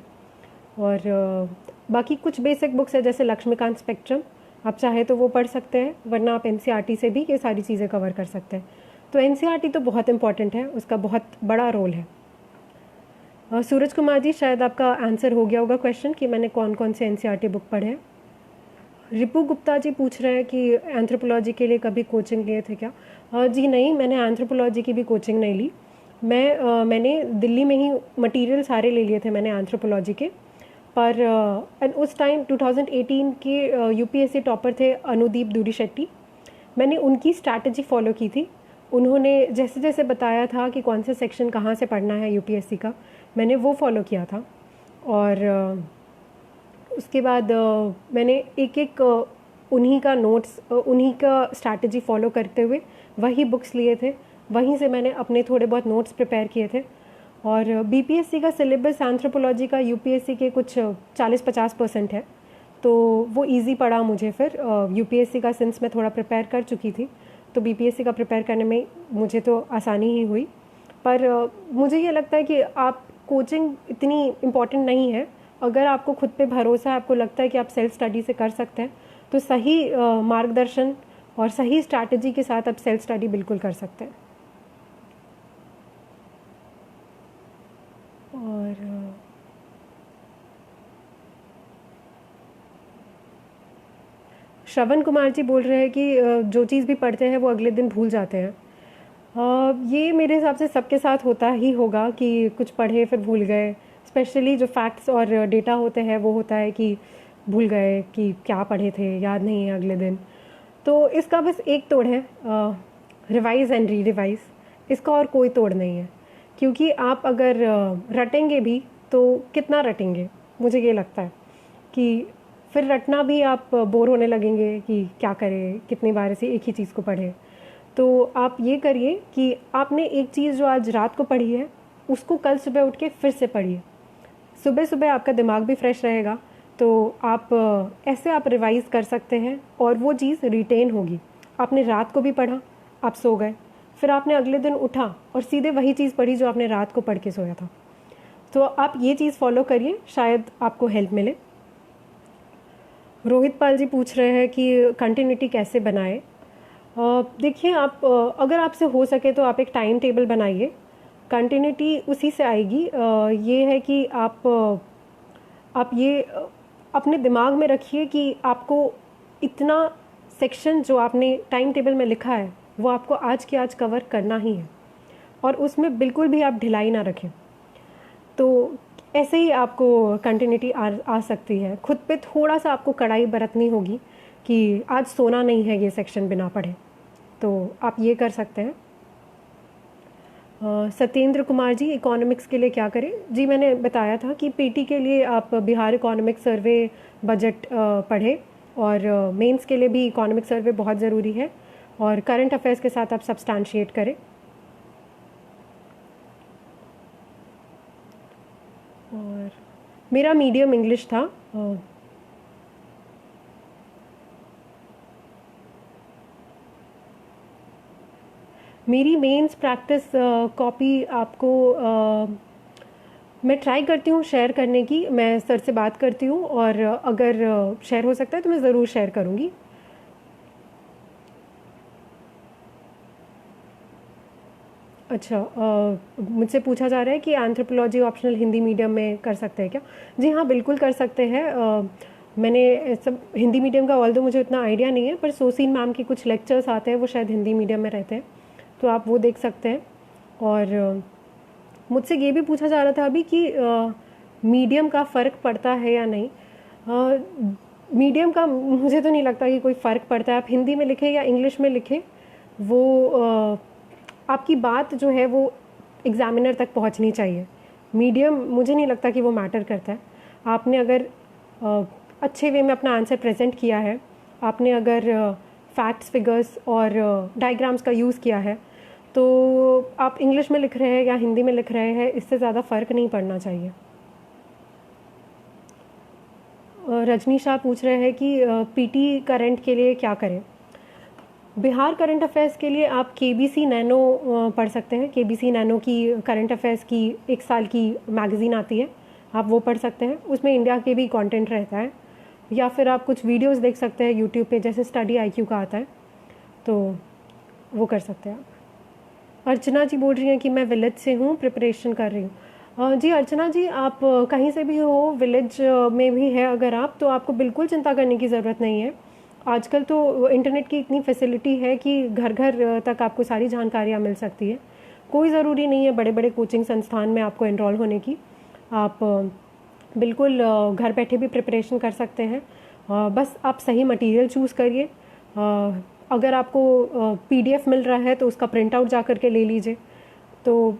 Speaker 1: और बाकी कुछ बेसिक बुक्स है जैसे लक्ष्मीकांत स्पेक्ट्रम, आप चाहे तो वो पढ़ सकते हैं, वरना आप एनसीईआरटी से भी ये सारी चीज़ें कवर कर सकते हैं। तो एनसीईआरटी तो बहुत इंपॉर्टेंट है, उसका बहुत बड़ा रोल है। सूरज कुमार जी, शायद आपका आंसर हो गया होगा क्वेश्चन कि मैंने कौन कौन से एनसीईआरटी बुक पढ़े हैं। रिपु गुप्ता जी पूछ रहे हैं कि एंथ्रोपोलॉजी के लिए कभी कोचिंग लिए थे क्या। जी नहीं, मैंने एंथ्रोपोलॉजी की भी कोचिंग नहीं ली। मैंने दिल्ली में ही मटेरियल सारे ले लिए थे मैंने एंथ्रोपोलॉजी के। पर उस टाइम 2018 के यूपीएससी टॉपर थे अनुदीप दूरी शेट्टी, मैंने उनकी स्ट्रैटेजी फॉलो की थी। उन्होंने जैसे जैसे बताया था कि कौन सा सेक्शन कहाँ से पढ़ना है यूपीएससी का, मैंने वो फॉलो किया था। और उसके बाद मैंने एक उन्हीं का नोट्स, उन्हीं का स्ट्रैटेजी फॉलो करते हुए वही बुक्स लिए थे, वहीं से मैंने अपने थोड़े बहुत नोट्स प्रिपेयर किए थे। और बीपीएससी का सिलेबस एंथ्रोपोलॉजी का यूपीएससी के कुछ 40-50% है, तो वो इजी पड़ा मुझे। फिर यूपीएससी का सिंस मैं थोड़ा प्रिपेयर कर चुकी थी, तो बीपीएससी का प्रिपेयर करने में मुझे तो आसानी ही हुई। पर मुझे ये लगता है कि आप कोचिंग इतनी इम्पॉर्टेंट नहीं है। अगर आपको खुद पे भरोसा है, आपको लगता है कि आप सेल्फ स्टडी से कर सकते हैं, तो सही मार्गदर्शन और सही स्ट्रैटेजी के साथ आप सेल्फ स्टडी बिल्कुल कर सकते हैं। और श्रवण कुमार जी बोल रहे हैं कि जो चीज़ भी पढ़ते हैं वो अगले दिन भूल जाते हैं। ये मेरे हिसाब से सबके साथ होता ही होगा कि कुछ पढ़े फिर भूल गए। स्पेशली जो फैक्ट्स और डेटा होते हैं वो होता है कि भूल गए कि क्या पढ़े थे, याद नहीं है अगले दिन। तो इसका बस एक तोड़ है, रिवाइज़ एंड री रिवाइज़, इसका और कोई तोड़ नहीं है। क्योंकि आप अगर रटेंगे भी तो कितना रटेंगे, मुझे ये लगता है कि फिर रटना भी आप बोर होने लगेंगे कि क्या करें, कितनी बार से एक ही चीज़ को पढ़े। तो आप ये करिए कि आपने एक चीज़ जो आज रात को पढ़ी है उसको कल सुबह उठ के फिर से पढ़िए। सुबह सुबह आपका दिमाग भी फ्रेश रहेगा, तो आप ऐसे आप रिवाइज़ कर सकते हैं और वो चीज़ रिटेन होगी। आपने रात को भी पढ़ा, आप सो गए, फिर आपने अगले दिन उठा और सीधे वही चीज़ पढ़ी जो आपने रात को पढ़ के सोया था। तो आप ये चीज़ फॉलो करिए, शायद आपको हेल्प मिले। रोहित पाल जी पूछ रहे हैं कि कंटिन्यूटी कैसे बनाए। देखिए, आप अगर आपसे हो सके तो आप एक टाइम टेबल बनाइए, कंटिन्यूटी उसी से आएगी। ये है कि आप ये अपने दिमाग में रखिए कि आपको इतना सेक्शन जो आपने टाइम टेबल में लिखा है वो आपको आज के आज कवर करना ही है, और उसमें बिल्कुल भी आप ढिलाई ना रखें। तो ऐसे ही आपको कंटिन्यूटी आ सकती है। खुद पे थोड़ा सा आपको कड़ाई बरतनी होगी कि आज सोना नहीं है ये सेक्शन बिना पढ़े, तो आप ये कर सकते हैं। सत्येंद्र कुमार जी, इकोनॉमिक्स के लिए क्या करें? जी, मैंने बताया था कि पीटी के लिए आप बिहार इकोनॉमिक सर्वे बजट पढ़ें, और मेंस के लिए भी इकोनॉमिक सर्वे बहुत ज़रूरी है, और करंट अफेयर्स के साथ आप सब्सटैंशिएट करें। और मेरा मीडियम इंग्लिश था। मेरी मेंस प्रैक्टिस कॉपी आपको मैं ट्राई करती हूँ शेयर करने की, मैं सर से बात करती हूँ, और अगर शेयर हो सकता है तो मैं ज़रूर शेयर करूँगी। अच्छा, मुझसे पूछा जा रहा है कि एंथ्रोपोलॉजी ऑप्शनल हिंदी मीडियम में कर सकते हैं क्या? जी हाँ, बिल्कुल कर सकते हैं। मैंने सब हिंदी मीडियम का ऑल्दो मुझे उतना आइडिया नहीं है, पर सोसीन मैम के कुछ लेक्चर्स आते हैं, वो शायद हिंदी मीडियम में रहते हैं, तो आप वो देख सकते हैं। और मुझसे ये भी पूछा जा रहा था अभी कि मीडियम का फ़र्क पड़ता है या नहीं। मीडियम का मुझे तो नहीं लगता कि कोई फ़र्क पड़ता है। आप हिंदी में लिखें या इंग्लिश में लिखें, वो आपकी बात जो है वो एग्ज़ामिनर तक पहुंचनी चाहिए। मीडियम मुझे नहीं लगता कि वो मैटर करता है। आपने अगर अच्छे वे में अपना आंसर प्रेजेंट किया है, आपने अगर फैक्ट्स, फिगर्स और डायग्राम्स का यूज़ किया है, तो आप इंग्लिश में लिख रहे हैं या हिंदी में लिख रहे हैं, इससे ज़्यादा फ़र्क नहीं पड़ना चाहिए। रजनी शाह पूछ रहे हैं कि पीटी करंट के लिए क्या करें? बिहार करंट अफेयर्स के लिए आप केबीसी नैनो पढ़ सकते हैं। केबीसी नैनो की करंट अफेयर्स की 1 साल की मैगज़ीन आती है, आप वो पढ़ सकते हैं। उसमें इंडिया के भी कंटेंट रहता है। या फिर आप कुछ वीडियोस देख सकते हैं यूट्यूब पे, जैसे स्टडी आईक्यू का आता है, तो वो कर सकते हैं आप। अर्चना जी बोल रही हैं कि मैं विलेज से हूँ, प्रिपरेशन कर रही हूँ। जी अर्चना जी, आप कहीं से भी हो, विलेज में भी है अगर आप, तो आपको बिल्कुल चिंता करने की ज़रूरत नहीं है। आजकल तो इंटरनेट की इतनी फैसिलिटी है कि घर घर तक आपको सारी जानकारियाँ मिल सकती है। कोई ज़रूरी नहीं है बड़े बड़े कोचिंग संस्थान में आपको एनरोल होने की। आप बिल्कुल घर बैठे भी प्रिपरेशन कर सकते हैं। बस आप सही मटेरियल चूज़ करिए। अगर आपको पीडीएफ मिल रहा है तो उसका प्रिंट आउट जा कर के ले लीजिए। तो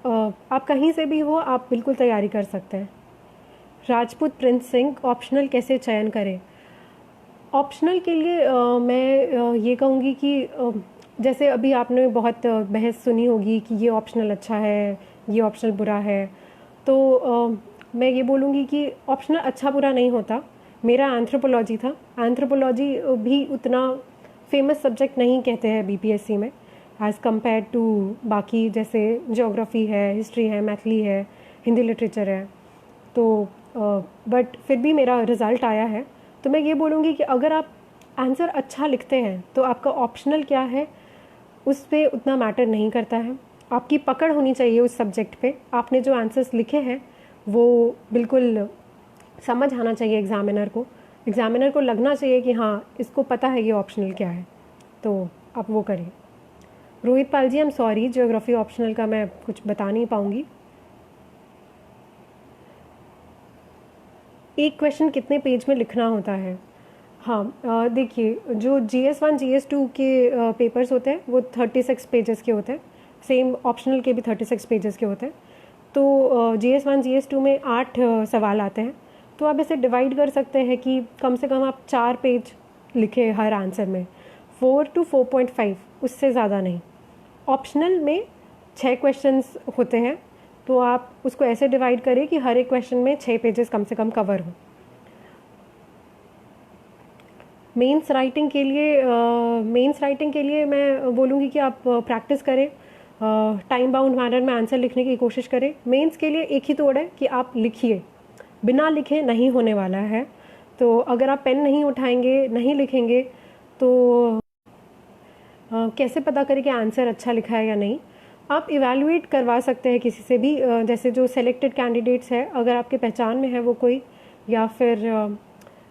Speaker 1: आप कहीं से भी हो, आप बिल्कुल तैयारी कर सकते हैं। राजपूत प्रिंस सिंह, ऑप्शनल कैसे चयन करें? ऑप्शनल के लिए मैं ये कहूँगी कि जैसे अभी आपने बहुत बहस सुनी होगी कि ये ऑप्शनल अच्छा है, ये ऑप्शनल बुरा है, तो मैं ये बोलूँगी कि ऑप्शनल अच्छा बुरा नहीं होता। मेरा एंथ्रोपोलॉजी था। एंथ्रोपोलॉजी भी उतना फेमस सब्जेक्ट नहीं कहते हैं बीपीएससी में, एज़ कम्पेयर टू बाकी जैसे ज्योग्राफी है, हिस्ट्री है, मैथली है, हिंदी लिटरेचर है। तो बट फिर भी मेरा रिज़ल्ट आया है। तो मैं ये बोलूँगी कि अगर आप आंसर अच्छा लिखते हैं तो आपका ऑप्शनल क्या है उस पर उतना मैटर नहीं करता है। आपकी पकड़ होनी चाहिए उस सब्जेक्ट पे। आपने जो आंसर्स लिखे हैं वो बिल्कुल समझ आना चाहिए एग्ज़ामिनर को। एग्ज़ामिनर को लगना चाहिए कि हाँ, इसको पता है ये ऑप्शनल क्या है, तो आप वो करें। Rohit Pal ji, I am sorry, geography optional का मैं कुछ बता नहीं पाऊँगी। एक क्वेश्चन कितने पेज में लिखना होता है? हाँ, देखिए, जो GS1 GS2 के पेपर्स होते हैं वो 36 पेजेस के होते हैं। सेम ऑप्शनल के भी 36 पेजेस के होते हैं। तो GS1 GS2 में 8 सवाल आते हैं। तो आप इसे डिवाइड कर सकते हैं कि कम से कम आप 4 पेज लिखें हर आंसर में, 4 to 4.5, उससे ज़्यादा नहीं। ऑप्शनल में 6 क्वेश्चंस होते हैं, तो आप उसको ऐसे डिवाइड करें कि हर एक क्वेश्चन में 6 पेजेस कम से कम कवर हो। मेंस राइटिंग के लिए मैं बोलूँगी कि आप प्रैक्टिस करें, टाइम बाउंड मैनर में आंसर लिखने की कोशिश करें। मेंस के लिए एक ही तोड़ है कि आप लिखिए, बिना लिखे नहीं होने वाला है। तो अगर आप पेन नहीं उठाएंगे, नहीं लिखेंगे, तो कैसे पता करें कि आंसर अच्छा लिखा है या नहीं। आप इवैल्यूएट करवा सकते हैं किसी से भी, जैसे जो सेलेक्टेड कैंडिडेट्स हैं, अगर आपके पहचान में है वो कोई, या फिर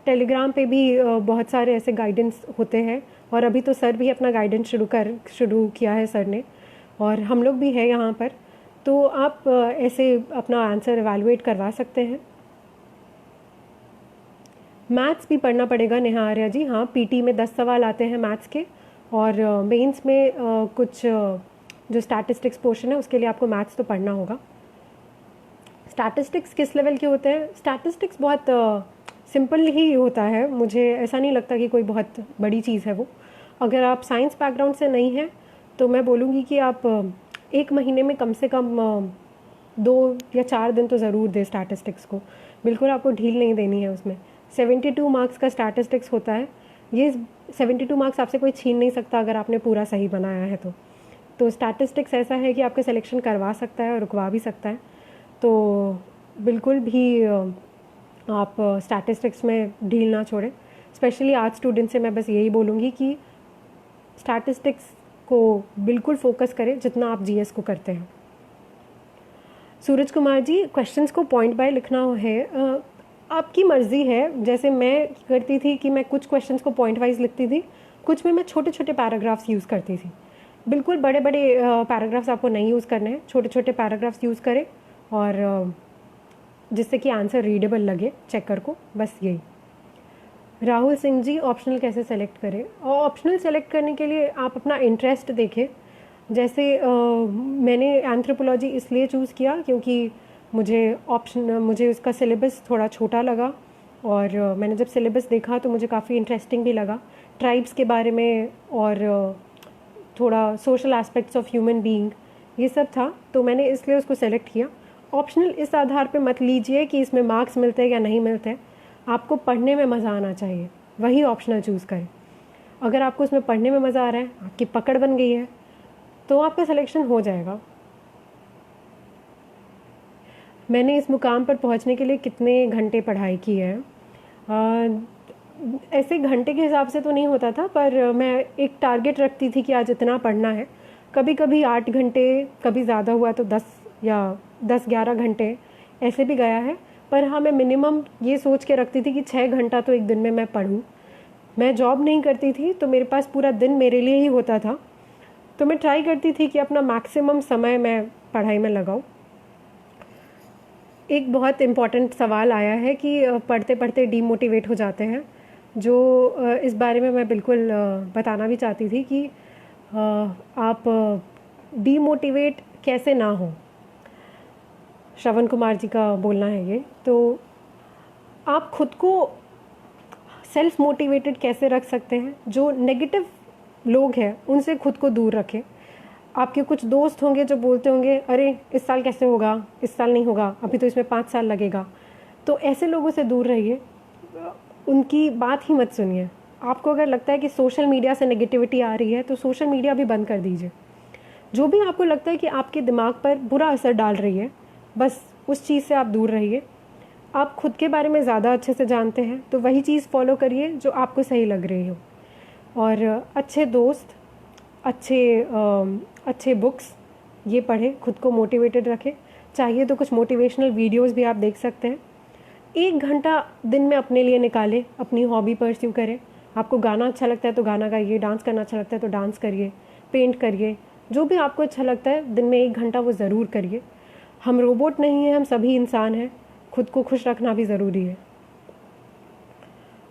Speaker 1: टेलीग्राम पे भी बहुत सारे ऐसे गाइडेंस होते हैं। और अभी तो सर भी अपना गाइडेंस शुरू किया है सर ने, और हम लोग भी है यहाँ पर। तो आप ऐसे अपना आंसर इवैल्यूएट करवा सकते हैं। मैथ्स भी पढ़ना पड़ेगा नेहा आर्या जी। हाँ, पीटी में 10 सवाल आते हैं मैथ्स के, और मेंस में कुछ जो स्टैटिस्टिक्स पोर्शन है उसके लिए आपको मैथ्स तो पढ़ना होगा। स्टैटिस्टिक्स किस लेवल के होते हैं? स्टैटिस्टिक्स बहुत सिंपल ही होता है, मुझे ऐसा नहीं लगता कि कोई बहुत बड़ी चीज़ है वो। अगर आप साइंस बैकग्राउंड से नहीं हैं तो मैं बोलूँगी कि आप 1 महीने में कम से कम 2 या 4 दिन तो ज़रूर दें स्टैटिस्टिक्स को। बिल्कुल आपको ढील नहीं देनी है उसमें। 72 मार्क्स का स्टैटिस्टिक्स होता है। ये 72 मार्क्स आपसे कोई छीन नहीं सकता अगर आपने पूरा सही बनाया है तो स्टैटिस्टिक्स ऐसा है कि आपके सिलेक्शन करवा सकता है और रुकवा भी सकता है। तो बिल्कुल भी आप स्टैटिस्टिक्स में ढील ना छोड़ें। स्पेशली आर्ट स्टूडेंट से मैं बस यही बोलूँगी कि स्टैटिस्टिक्स को बिल्कुल फोकस करें जितना आप जीएस को करते हैं। सूरज कुमार जी, क्वेश्चंस को पॉइंट बाय लिखना है, आपकी मर्ज़ी है। जैसे मैं करती थी कि मैं कुछ क्वेश्चंस को पॉइंट वाइज लिखती थी, कुछ में मैं छोटे छोटे पैराग्राफ्स यूज़ करती थी। बिल्कुल बड़े बड़े पैराग्राफ्स आपको नहीं यूज़ करने हैं, छोटे छोटे पैराग्राफ्स यूज़ करें, और जिससे कि आंसर रीडेबल लगे चेकर को, बस यही। राहुल सिंह जी, ऑप्शनल कैसे सेलेक्ट करें? और ऑप्शनल सेलेक्ट करने के लिए आप अपना इंटरेस्ट देखें। जैसे मैंने एंथ्रोपोलॉजी इसलिए चूज़ किया क्योंकि मुझे उसका सिलेबस थोड़ा छोटा लगा, और मैंने जब सिलेबस देखा तो मुझे काफ़ी इंटरेस्टिंग भी लगा, ट्राइब्स के बारे में और थोड़ा social aspects of human being, ये सब था, तो मैंने इसलिए उसको सेलेक्ट किया। ऑप्शनल इस आधार पे मत लीजिए कि इसमें मार्क्स मिलते हैं या नहीं मिलते हैं, आपको पढ़ने में मज़ा आना चाहिए, वही ऑप्शनल चूज़ करें। अगर आपको उसमें पढ़ने में मज़ा आ रहा है, आपकी पकड़ बन गई है, तो आपका सिलेक्शन हो जाएगा। मैंने इस मुकाम पर पहुंचने के लिए कितने घंटे पढ़ाई की है? ऐसे घंटे के हिसाब से तो नहीं होता था, पर मैं एक टारगेट रखती थी कि आज इतना पढ़ना है। कभी कभी 8 घंटे, कभी ज़्यादा हुआ तो 10 या 10-11 घंटे ऐसे भी गया है। पर हाँ, मैं मिनिमम ये सोच के रखती थी कि 6 घंटा तो एक दिन में मैं पढूं। मैं जॉब नहीं करती थी तो मेरे पास पूरा दिन मेरे लिए ही होता था, तो मैं ट्राई करती थी कि अपना मैक्सिमम समय मैं पढ़ाई में लगाऊं। एक बहुत इम्पॉर्टेंट सवाल आया है कि पढ़ते पढ़ते डीमोटिवेट हो जाते हैं, जो इस बारे में मैं बिल्कुल बताना भी चाहती थी कि आप डीमोटिवेट कैसे ना हो। श्रवण कुमार जी का बोलना है ये। तो आप खुद को सेल्फ मोटिवेटेड कैसे रख सकते हैं? जो नेगेटिव लोग हैं उनसे खुद को दूर रखें। आपके कुछ दोस्त होंगे जो बोलते होंगे, अरे इस साल कैसे होगा, इस साल नहीं होगा, अभी तो इसमें 5 साल लगेगा। तो ऐसे लोगों से दूर रहिए, उनकी बात ही मत सुनिए। आपको अगर लगता है कि सोशल मीडिया से नेगेटिविटी आ रही है तो सोशल मीडिया भी बंद कर दीजिए। जो भी आपको लगता है कि आपके दिमाग पर बुरा असर डाल रही है, बस उस चीज़ से आप दूर रहिए। आप खुद के बारे में ज़्यादा अच्छे से जानते हैं तो वही चीज़ फॉलो करिए जो आपको सही लग रही हो। और अच्छे दोस्त, अच्छे बुक्स ये पढ़ें, खुद को मोटिवेटेड रखें। चाहिए तो कुछ मोटिवेशनल वीडियोस भी आप देख सकते हैं। 1 घंटा दिन में अपने लिए निकालें, अपनी हॉबी परस्यू करें। आपको गाना अच्छा लगता है तो गाना गाइए, डांस करना अच्छा लगता है तो डांस करिए, पेंट करिए, जो भी आपको अच्छा लगता है दिन में 1 घंटा वो ज़रूर करिए। हम रोबोट नहीं हैं, हम सभी इंसान हैं, खुद को खुश रखना भी ज़रूरी है।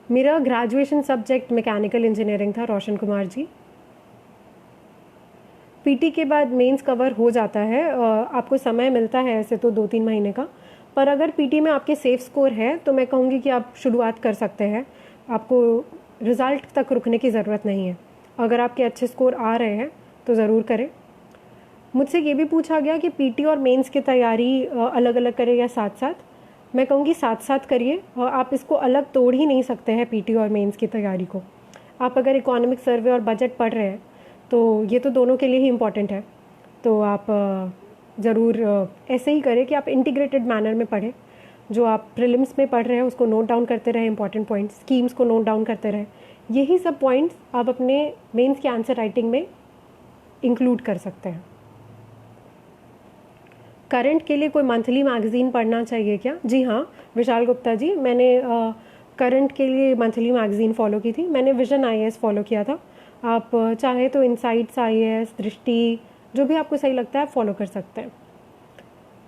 Speaker 1: मेरा ग्रेजुएशन सब्जेक्ट मैकेनिकल इंजीनियरिंग था, रोशन कुमार जी। पीटी के बाद मेंस कवर हो जाता है, आपको समय मिलता है ऐसे तो 2-3 महीने का, पर अगर पीटी में आपके सेफ स्कोर है तो मैं कहूँगी कि आप शुरुआत कर सकते हैं। आपको रिज़ल्ट तक रुकने की ज़रूरत नहीं है। अगर आपके अच्छे स्कोर आ रहे हैं तो ज़रूर करें। मुझसे ये भी पूछा गया कि पीटी और मेंस की तैयारी अलग अलग करें या साथ साथ। मैं कहूँगी साथ साथ करिए, और आप इसको अलग तोड़ ही नहीं सकते हैं पीटी और मेंस की तैयारी को। आप अगर इकोनॉमिक सर्वे और बजट पढ़ रहे हैं तो ये तो दोनों के लिए ही इम्पॉर्टेंट है। तो आप ज़रूर ऐसे ही करें कि आप इंटीग्रेटेड मैनर में पढ़ें। जो आप प्रीलिम्स में पढ़ रहे हैं उसको नोट डाउन करते रहें, इंपॉर्टेंट पॉइंट्स, स्कीम्स को नोट डाउन करते रहें। यही सब पॉइंट्स आप अपने मेंस के आंसर राइटिंग में इंक्लूड कर सकते हैं। करंट के लिए कोई मंथली मैगज़ीन पढ़ना चाहिए क्या? जी हाँ विशाल गुप्ता जी, मैंने करंट के लिए मंथली मैगज़ीन फॉलो की थी। मैंने विजन आईएएस फॉलो किया था। आप चाहे तो इनसाइट्स आईएएस, दृष्टि, जो भी आपको सही लगता है आप फॉलो कर सकते हैं।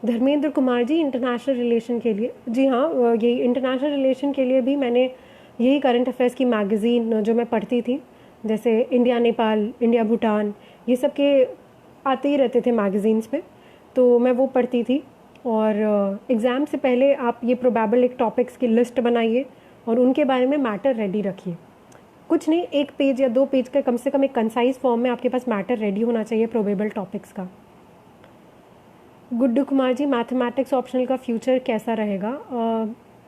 Speaker 1: धर्मेंद्र कुमार जी, इंटरनेशनल रिलेशन के लिए, जी हाँ यही इंटरनेशनल रिलेशन के लिए भी मैंने यही करंट अफेयर्स की मैगज़ीन जो मैं पढ़ती थी, जैसे इंडिया नेपाल, इंडिया भूटान, ये सब के आते ही रहते थे मैगज़ीन्स में, तो मैं वो पढ़ती थी। और एग्ज़ाम से पहले आप ये प्रोबेबल एक टॉपिक्स की लिस्ट बनाइए और उनके बारे में मैटर रेडी रखिए। कुछ नहीं, 1 पेज या 2 पेज का कम से कम एक कंसाइज फॉर्म में आपके पास मैटर रेडी होना चाहिए प्रोबेबल टॉपिक्स का। गुड्डू कुमार जी, मैथमेटिक्स ऑप्शनल का फ्यूचर कैसा रहेगा?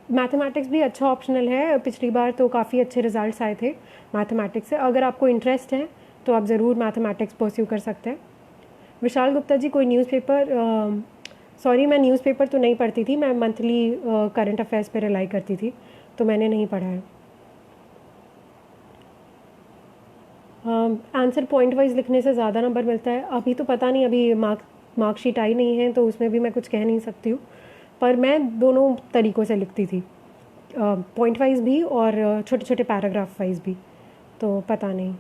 Speaker 1: मैथमेटिक्स भी अच्छा ऑप्शनल है। पिछली बार तो काफ़ी अच्छे रिजल्ट्स आए थे मैथमेटिक्स से। अगर आपको इंटरेस्ट है तो आप ज़रूर मैथमेटिक्स परस्यू कर सकते हैं। विशाल गुप्ता जी, कोई न्यूज़पेपर, सॉरी मैं न्यूज़पेपर तो नहीं पढ़ती थी, मैं मंथली करंट अफेयर्स पे रिलाई करती थी, तो मैंने नहीं पढ़ा है। आंसर पॉइंट वाइज लिखने से ज़्यादा नंबर मिलता है? अभी तो पता नहीं, अभी मार्कशीट आई नहीं है तो उसमें भी मैं कुछ कह नहीं सकती हूँ, पर मैं दोनों तरीक़ों से लिखती थी, पॉइंट वाइज भी और छोटे छोटे पैराग्राफ वाइज भी, तो पता नहीं।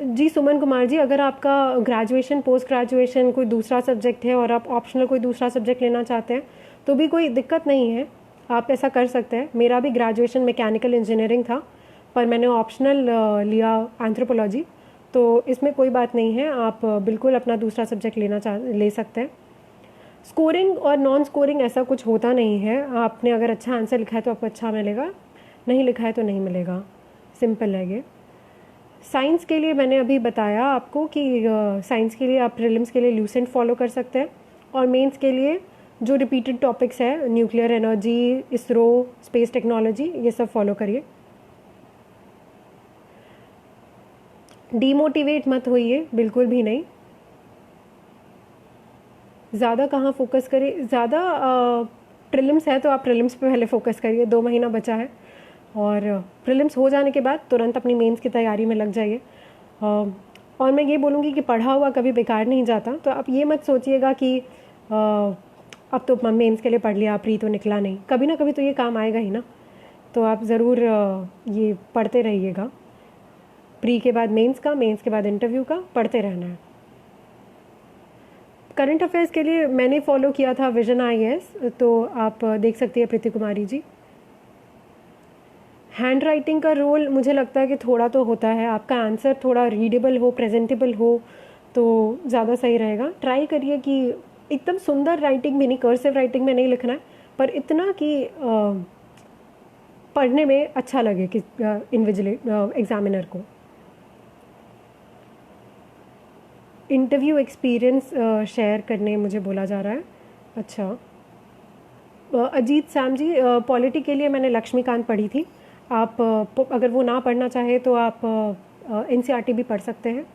Speaker 1: जी सुमन कुमार जी, अगर आपका ग्रेजुएशन पोस्ट ग्रेजुएशन कोई दूसरा सब्जेक्ट है और आप ऑप्शनल कोई दूसरा सब्जेक्ट लेना चाहते हैं तो भी कोई दिक्कत नहीं है, आप ऐसा कर सकते हैं। मेरा भी ग्रेजुएशन मैकेनिकल इंजीनियरिंग था पर मैंने ऑप्शनल लिया एंथ्रोपोलॉजी, तो इसमें कोई बात नहीं है, आप बिल्कुल अपना दूसरा सब्जेक्ट ले सकते हैं। स्कोरिंग और नॉन स्कोरिंग ऐसा कुछ होता नहीं है, आपने अगर अच्छा आंसर लिखा है तो आपको अच्छा मिलेगा, नहीं लिखा है तो नहीं मिलेगा, सिंपल है ये। साइंस के लिए मैंने अभी बताया आपको कि साइंस के लिए आप प्रीलिम्स के लिए ल्यूसेंट फॉलो कर सकते हैं और मेंस के लिए जो रिपीटेड टॉपिक्स है, nuclear energy, ISRO, space technology, ये सब फॉलो करिए। डीमोटिवेट मत होइए, बिल्कुल भी नहीं। ज़्यादा कहाँ फोकस करें, ज़्यादा प्रीलिम्स है तो आप प्रीलिम्स पे पहले फोकस करिए, 2 महीना बचा है, और प्रीलिम्स हो जाने के बाद तुरंत अपनी मेंस की तैयारी में लग जाइए। और मैं ये बोलूँगी कि पढ़ा हुआ कभी बेकार नहीं जाता, तो आप ये मत सोचिएगा कि अब तो मेंस के लिए पढ़ लिया, प्री तो निकला नहीं, कभी ना कभी तो ये काम आएगा ही ना, तो आप ज़रूर ये पढ़ते रहिएगा। प्री के बाद मेंस का, मेंस के बाद इंटरव्यू का, पढ़ते रहना है। करंट अफेयर्स के लिए मैंने फॉलो किया था विजन आईएएस, तो आप देख सकती है प्रीति कुमारी जी। हैंड राइटिंग का रोल मुझे लगता है कि थोड़ा तो होता है, आपका आंसर थोड़ा रीडेबल हो, प्रेजेंटेबल हो तो ज़्यादा सही रहेगा। ट्राई करिए कि एकदम सुंदर राइटिंग भी नहीं, कर्सिव राइटिंग में नहीं लिखना है, पर इतना कि पढ़ने में अच्छा लगे कि एग्जामिनर को। इंटरव्यू एक्सपीरियंस शेयर करने मुझे बोला जा रहा है। अच्छा, अजीत सैम जी, पॉलिटी के लिए मैंने लक्ष्मीकांत पढ़ी थी, आप अगर वो ना पढ़ना चाहे तो आप एनसीईआरटी भी पढ़ सकते हैं।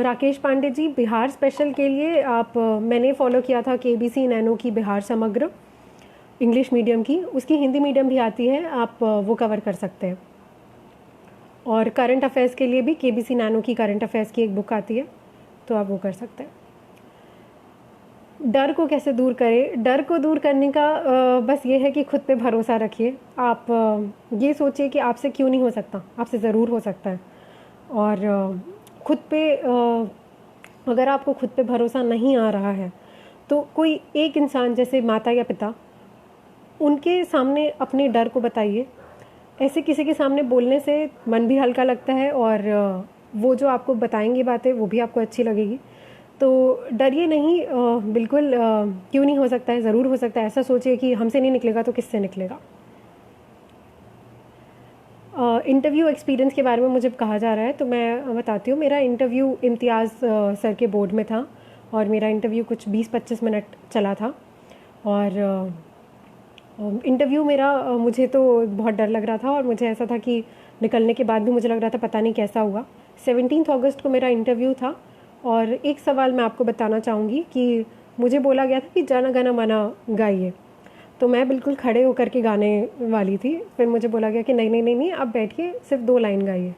Speaker 1: राकेश पांडे जी, बिहार स्पेशल के लिए आप मैंने फॉलो किया था केबीसी नैनो की बिहार समग्र, इंग्लिश मीडियम की, उसकी हिंदी मीडियम भी आती है, आप वो कवर कर सकते हैं। और करंट अफेयर्स के लिए भी केबीसी नैनो की करंट अफेयर्स की एक बुक आती है, तो आप वो कर सकते हैं। डर को कैसे दूर करें? डर को दूर करने का बस ये है कि खुद पे भरोसा रखिए। आप ये सोचिए कि आपसे क्यों नहीं हो सकता, आपसे ज़रूर हो सकता है। और खुद पे अगर आपको खुद पे भरोसा नहीं आ रहा है तो कोई एक इंसान जैसे माता या पिता, उनके सामने अपने डर को बताइए। ऐसे किसी के सामने बोलने से मन भी हल्का लगता है और वो जो आपको बताएंगे बातें वो भी आपको अच्छी लगेगी। तो डरिए नहीं, बिल्कुल क्यों नहीं हो सकता है, ज़रूर हो सकता है। ऐसा सोचिए कि हमसे नहीं निकलेगा तो किससे निकलेगा। इंटरव्यू एक्सपीरियंस के बारे में मुझे कहा जा रहा है तो मैं बताती हूँ। मेरा इंटरव्यू इम्तियाज़ सर के बोर्ड में था और मेरा इंटरव्यू कुछ 20-25 मिनट चला था। और इंटरव्यू मेरा मुझे तो बहुत डर लग रहा था और मुझे ऐसा था कि निकलने के बाद भी मुझे लग रहा था पता नहीं कैसा हुआ। 17 अगस्त को मेरा इंटरव्यू था और एक सवाल मैं आपको बताना चाहूँगी कि मुझे बोला गया था कि जन गण मन गाइए, तो मैं बिल्कुल खड़े होकर के गाने वाली थी। फिर मुझे बोला गया कि नहीं नहीं नहीं नहीं, आप बैठिए, सिर्फ 2 लाइन गाइए।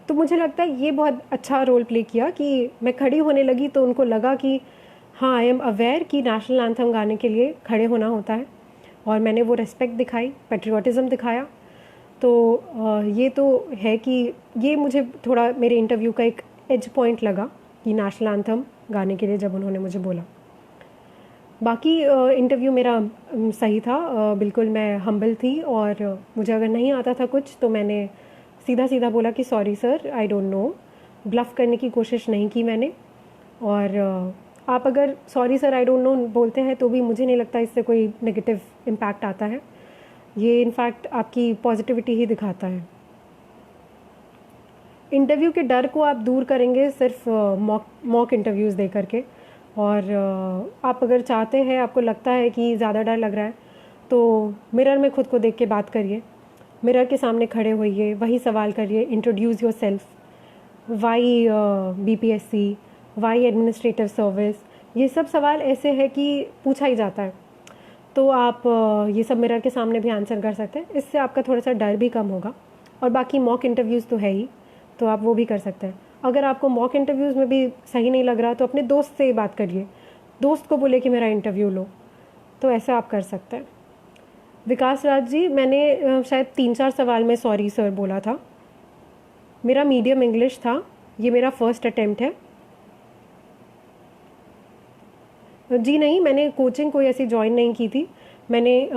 Speaker 1: तो मुझे लगता है ये बहुत अच्छा रोल प्ले किया कि मैं खड़ी होने लगी तो उनको लगा कि हाँ, आई एम अवेयर कि नेशनल एंथम गाने के लिए खड़े होना होता है, और मैंने वो रिस्पेक्ट दिखाई, पेट्रियाटिज़म दिखाया। तो ये तो है कि ये मुझे थोड़ा मेरे इंटरव्यू का एक एज पॉइंट लगा कि नेशनल एंथम गाने के लिए जब उन्होंने मुझे बोला। बाकी इंटरव्यू मेरा सही था, बिल्कुल मैं हम्बल थी, और मुझे अगर नहीं आता था कुछ तो मैंने सीधा सीधा बोला कि sorry sir, I don't know. Bluff करने की कोशिश नहीं की मैंने। और आप अगर sorry sir I don't know बोलते हैं तो भी मुझे नहीं लगता इससे कोई नेगेटिव इम्पैक्ट आता है। ये इनफैक्ट आपकी पॉजिटिविटी ही दिखाता है। इंटरव्यू के डर को आप दूर करेंगे सिर्फ मॉक इंटरव्यूज़ दे करके। और आप अगर चाहते हैं, आपको लगता है कि ज़्यादा डर लग रहा है, तो मिरर में खुद को देख के बात करिए। मिरर के सामने खड़े होइए, वही सवाल करिए, introduce yourself, why BPSC, why administrative service. ये सब सवाल ऐसे है कि पूछा ही जाता है, तो आप ये सब मिरर के सामने भी आंसर कर सकते हैं। इससे आपका थोड़ा सा डर भी कम होगा। और बाकी मॉक इंटरव्यूज़ तो है ही, तो आप वो भी कर सकते हैं। अगर आपको मॉक इंटरव्यूज़ में भी सही नहीं लग रहा तो अपने दोस्त से बात करिए, दोस्त को बोले कि मेरा इंटरव्यू लो, तो ऐसा आप कर सकते हैं। विकास राज जी, मैंने शायद 3-4 सवाल में सॉरी सर बोला था। मेरा मीडियम इंग्लिश था, ये मेरा फर्स्ट अटेम्प्ट है। जी नहीं, मैंने कोचिंग कोई ऐसी ज्वाइन नहीं की थी। मैंने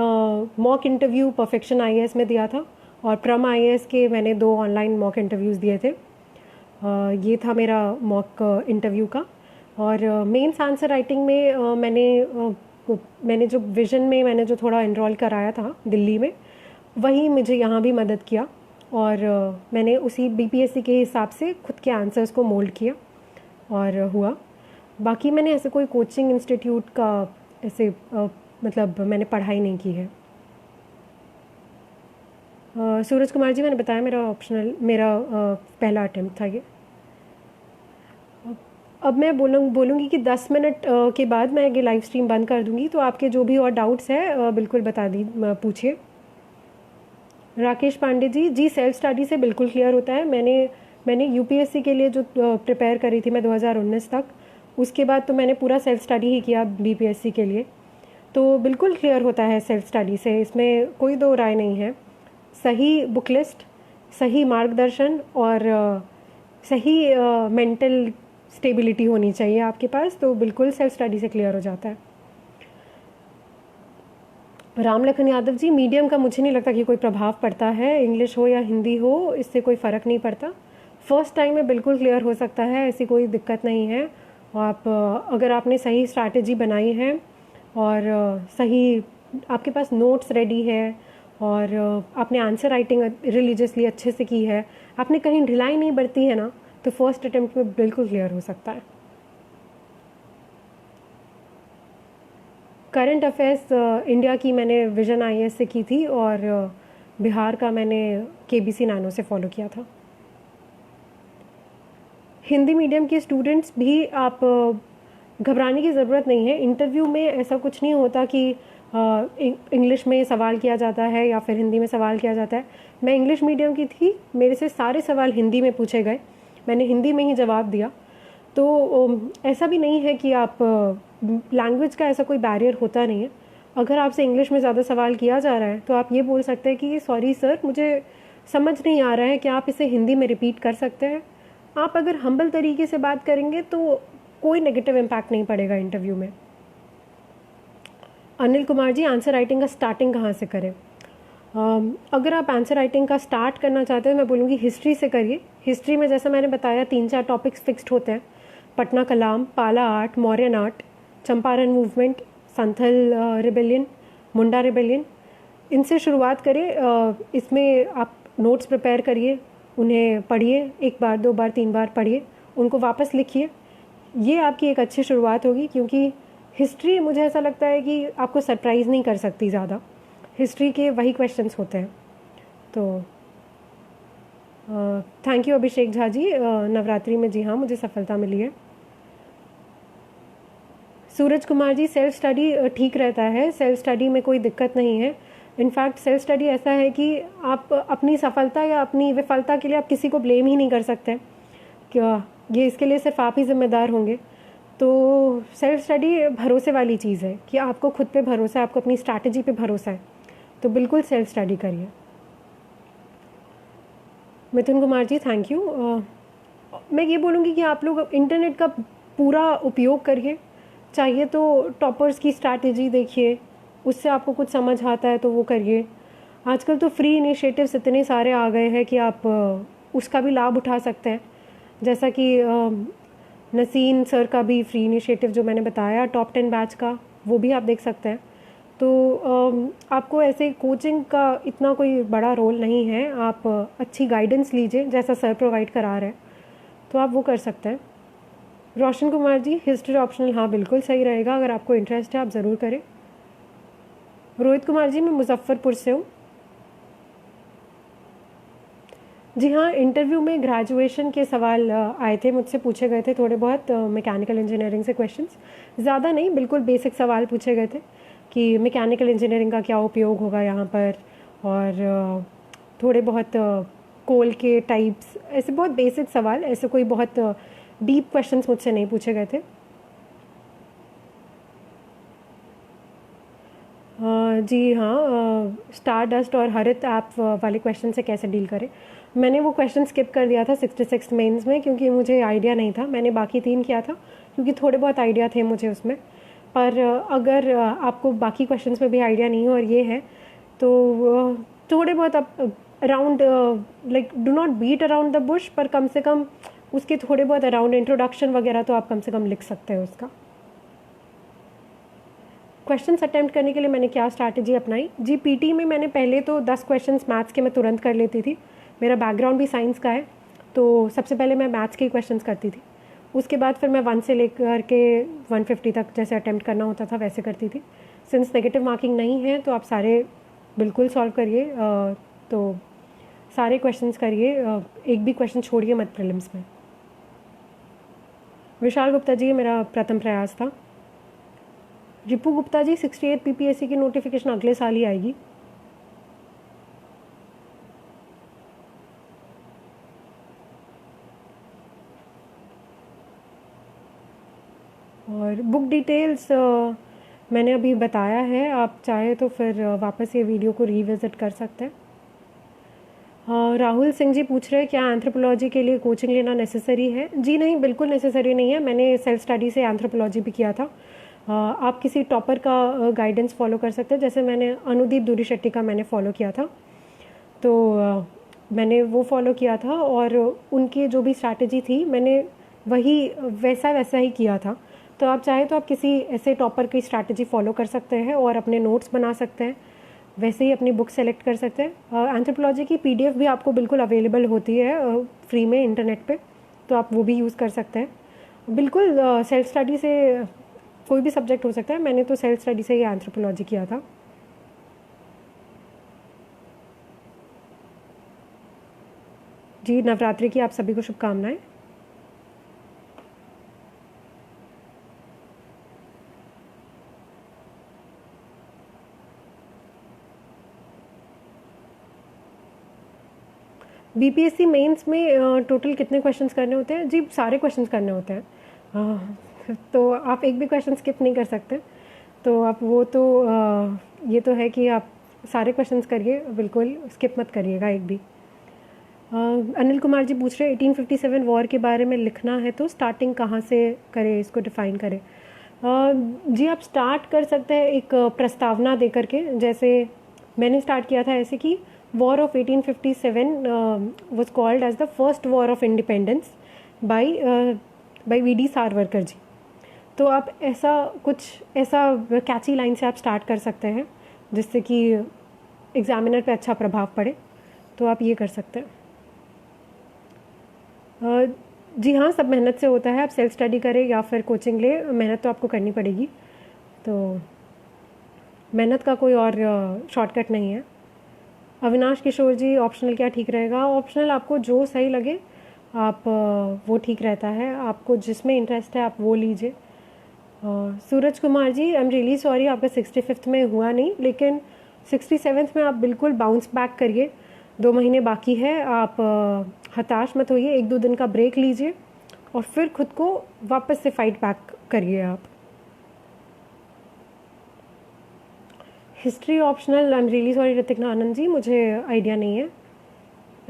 Speaker 1: मॉक इंटरव्यू परफेक्शन IAS में दिया था, और प्रम IAS के मैंने 2 ऑनलाइन मॉक इंटरव्यूज़ दिए थे। ये था मेरा मॉक इंटरव्यू का। और मेंस आंसर राइटिंग में मैंने जो विजन में मैंने जो थोड़ा इनरोल कराया था दिल्ली में, वही मुझे यहाँ भी मदद किया, और मैंने उसी BPSC के हिसाब से खुद के आंसर्स को मोल्ड किया और हुआ। बाकी मैंने ऐसे कोई कोचिंग इंस्टीट्यूट का ऐसे मतलब मैंने पढ़ाई नहीं की है। सूरज कुमार जी, मैंने बताया मेरा पहला अटेम्प्ट था ये। अब मैं बोलूँगी कि 10 मिनट के बाद मैं ये लाइव स्ट्रीम बंद कर दूँगी, तो आपके जो भी और डाउट्स हैं बिल्कुल पूछिए। राकेश पांडे जी, सेल्फ स्टडी से बिल्कुल क्लियर होता है। मैंने UPSC के लिए जो प्रिपेयर करी थी मैं 2019 तक, उसके बाद तो मैंने पूरा सेल्फ स्टडी ही किया BPSC के लिए, तो बिल्कुल क्लियर होता है सेल्फ स्टडी से, इसमें कोई दो राय नहीं है। सही बुक लिस्ट, सही मार्गदर्शन और सही मेंटल स्टेबिलिटी होनी चाहिए आपके पास, तो बिल्कुल सेल्फ स्टडी से क्लियर हो जाता है। रामलखन यादव जी, मीडियम का मुझे नहीं लगता कि कोई प्रभाव पड़ता है, इंग्लिश हो या हिंदी हो, इससे कोई फ़र्क नहीं पड़ता। फर्स्ट टाइम में बिल्कुल क्लियर हो सकता है, ऐसी कोई दिक्कत नहीं है। आप अगर आपने सही स्ट्रैटेजी बनाई है और सही आपके पास नोट्स रेडी है, और आपने आंसर राइटिंग रिलीजियसली अच्छे से की है, आपने कहीं ढिलाई नहीं बरती है ना, तो फर्स्ट अटेम्प्ट में बिल्कुल क्लियर हो सकता है। करंट अफेयर्स इंडिया की मैंने विजन IAS से की थी, और बिहार का मैंने KBC नैनो से फॉलो किया था। हिंदी मीडियम के स्टूडेंट्स भी, आप घबराने की ज़रूरत नहीं है। इंटरव्यू में ऐसा कुछ नहीं होता कि इंग्लिश में सवाल किया जाता है या फिर हिंदी में सवाल किया जाता है। मैं इंग्लिश मीडियम की थी, मेरे से सारे सवाल हिंदी में पूछे गए, मैंने हिंदी में ही जवाब दिया। तो ऐसा भी नहीं है कि आप लैंग्वेज का ऐसा कोई बैरियर होता नहीं है। अगर आपसे इंग्लिश में ज़्यादा सवाल किया जा रहा है तो आप ये बोल सकते हैं कि सॉरी सर, मुझे समझ नहीं आ रहा है, क्या आप इसे हिंदी में रिपीट कर सकते हैं। आप अगर हम्बल तरीके से बात करेंगे तो कोई नेगेटिव इम्पैक्ट नहीं पड़ेगा इंटरव्यू में। अनिल कुमार जी, आंसर राइटिंग का स्टार्टिंग कहाँ से करें? अगर आप आंसर राइटिंग का स्टार्ट करना चाहते हैं, मैं बोलूँगी हिस्ट्री से करिए। हिस्ट्री में जैसा मैंने बताया 3-4 टॉपिक्स फिक्स्ड होते हैं, Patna Kalam, Pala art, Mauryan art, Champaran movement, Santhal rebellion, Munda rebellion. इनसे शुरुआत करें। इसमें आप नोट्स प्रिपेयर करिए, उन्हें पढ़िए, 1 बार 2 बार 3 बार पढ़िए, उनको वापस लिखिए, ये आपकी एक अच्छी शुरुआत होगी, क्योंकि हिस्ट्री मुझे ऐसा लगता है कि आपको सरप्राइज़ नहीं कर सकती ज़्यादा। हिस्ट्री के वही क्वेश्चंस होते हैं। तो थैंक यू अभिषेक झा जी। नवरात्रि में जी हाँ मुझे सफलता मिली है। सूरज कुमार जी, सेल्फ स्टडी ठीक रहता है, सेल्फ स्टडी में कोई दिक्कत नहीं है। इनफैक्ट सेल्फ स्टडी ऐसा है कि आप अपनी सफलता या अपनी विफलता के लिए आप किसी को ब्लेम ही नहीं कर सकते। क्या ये इसके लिए सिर्फ आप ही जिम्मेदार होंगे। तो सेल्फ स्टडी भरोसे वाली चीज़ है कि आपको खुद पे भरोसा है, आपको अपनी स्ट्रैटेजी पे भरोसा है, तो बिल्कुल सेल्फ स्टडी करिए। मिथुन कुमार जी, थैंक यू। मैं ये बोलूँगी कि आप लोग इंटरनेट का पूरा उपयोग करिए। चाहिए तो टॉपर्स की स्ट्रैटेजी देखिए, उससे आपको कुछ समझ आता है तो वो करिए। आजकल तो फ्री इनिशिएटिव्स इतने सारे आ गए हैं कि आप उसका भी लाभ उठा सकते हैं। जैसा कि नसीन सर का भी फ्री इनिशिएटिव जो मैंने बताया टॉप 10 बैच का, वो भी आप देख सकते हैं। तो आपको ऐसे कोचिंग का इतना कोई बड़ा रोल नहीं है, आप अच्छी गाइडेंस लीजिए जैसा सर प्रोवाइड करा रहे हैं, तो आप वो कर सकते हैं। रोशन कुमार जी, हिस्ट्री ऑप्शनल हाँ बिल्कुल सही रहेगा, अगर आपको इंटरेस्ट है आप ज़रूर करें। रोहित कुमार जी, मैं मुजफ्फरपुर से हूँ। जी हाँ, इंटरव्यू में ग्रेजुएशन के सवाल आए थे, मुझसे पूछे गए थे थोड़े बहुत मैकेनिकल इंजीनियरिंग से क्वेश्चंस, ज़्यादा नहीं, बिल्कुल बेसिक सवाल पूछे गए थे कि मैकेनिकल इंजीनियरिंग का क्या उपयोग होगा यहाँ पर, और थोड़े बहुत कोल के टाइप्स, ऐसे बहुत बेसिक सवाल, ऐसे कोई बहुत डीप क्वेश्चंस मुझसे नहीं पूछे गए थे। जी हाँ, स्टार डस्ट और हरित ऐप वाले क्वेश्चन से कैसे डील करें, मैंने वो क्वेश्चन स्किप कर दिया था 66 मेंस में, क्योंकि मुझे आइडिया नहीं था। मैंने बाकी 3 किया था क्योंकि थोड़े बहुत आइडिया थे मुझे उसमें। पर अगर आपको बाकी क्वेश्चंस में भी आइडिया नहीं हो और ये है, तो थोड़े बहुत आप around like do not beat around the bush, पर कम से कम उसके थोड़े बहुत अराउंड इंट्रोडक्शन वगैरह तो आप कम से कम लिख सकते हो उसका। क्वेश्चंस अटेम्प्ट करने के लिए मैंने क्या स्ट्रैटेजी अपनाई जी, पीटी में मैंने पहले तो 10 क्वेश्चंस मैथ्स के मैं तुरंत कर लेती थी। मेरा बैकग्राउंड भी साइंस का है, तो सबसे पहले मैं मैथ्स के क्वेश्चंस करती थी। उसके बाद फिर मैं 1 से लेकर के 150 तक जैसे अटेम्प्ट करना होता था वैसे करती थी। सिंस नेगेटिव मार्किंग नहीं है तो आप सारे बिल्कुल सॉल्व करिए, तो सारे क्वेश्चंस करिए, एक भी क्वेश्चन छोड़िए मत प्रीलिम्स में। विशाल गुप्ता जी, मेरा प्रथम प्रयास था। रिपू गुप्ता जी, 68 पीपीएससी की नोटिफिकेशन अगले साल ही आएगी। और बुक डिटेल्स मैंने अभी बताया है, आप चाहे तो फिर वापस ये वीडियो को रीविज़िट कर सकते हैं। राहुल सिंह जी पूछ रहे हैं क्या एंथ्रोपोलॉजी के लिए कोचिंग लेना नेसेसरी है। जी नहीं, बिल्कुल नेसेसरी नहीं है। मैंने सेल्फ स्टडी से एंथ्रोपोलॉजी भी किया था। आप किसी टॉपर का गाइडेंस फॉलो कर सकते हैं, जैसे मैंने अनुदीप दुरीशेट्टी का मैंने फॉलो किया था, तो मैंने वो फॉलो किया था और उनकी जो भी स्ट्रैटेजी थी मैंने वही वैसा ही किया था। तो आप चाहे तो आप किसी ऐसे टॉपर की स्ट्रैटेजी फॉलो कर सकते हैं और अपने नोट्स बना सकते हैं, वैसे ही अपनी बुक सेलेक्ट कर सकते हैं। एंथ्रोपोलॉजी की पीडीएफ भी आपको बिल्कुल अवेलेबल होती है फ्री में इंटरनेट पे, तो आप वो भी यूज़ कर सकते हैं। बिल्कुल सेल्फ स्टडी से कोई भी सब्जेक्ट हो सकता है, मैंने तो सेल्फ स्टडी से ही एंथ्रोपोलॉजी किया था। जी, नवरात्रि की आप सभी को शुभकामनाएं। बीपीएससी मेंस में टोटल कितने क्वेश्चंस करने होते हैं जी, सारे क्वेश्चंस करने होते हैं, तो आप एक भी क्वेश्चन स्किप नहीं कर सकते। तो आप वो तो ये तो है कि आप सारे क्वेश्चंस करिए, बिल्कुल स्किप मत करिएगा एक भी। अनिल कुमार जी पूछ रहे 1857 वॉर के बारे में लिखना है तो स्टार्टिंग कहाँ से करें, इसको डिफ़ाइन करें। जी, आप स्टार्ट कर सकते हैं एक प्रस्तावना दे करके, जैसे मैंने स्टार्ट किया था ऐसे कि war of 1857 was called as the first war of independence by V D. Savarkar ji. तो आप ऐसा कैची लाइन से आप स्टार्ट कर सकते हैं जिससे कि एग्जामिनर पे अच्छा प्रभाव पड़े, तो आप ये कर सकते हैं। जी हाँ, सब मेहनत से होता है। आप सेल्फ स्टडी करें या फिर कोचिंग ले, मेहनत तो आपको करनी पड़ेगी। तो मेहनत का कोई और शॉर्टकट नहीं है। अविनाश किशोर जी, ऑप्शनल क्या ठीक रहेगा? ऑप्शनल आपको जो सही लगे आप वो ठीक रहता है। आपको जिसमें इंटरेस्ट है आप वो लीजिए। Suraj Kumar ji, I am really sorry आपका 65th में हुआ नहीं, लेकिन 67th में आप बिल्कुल बाउंस बैक करिए। 2 महीने बाकी है, आप हताश मत होइए। 1-2 दिन का ब्रेक लीजिए और फिर खुद को वापस से फाइट बैक करिए आप। History optional, I am really sorry Hrithik Anand ji, मुझे आइडिया नहीं है।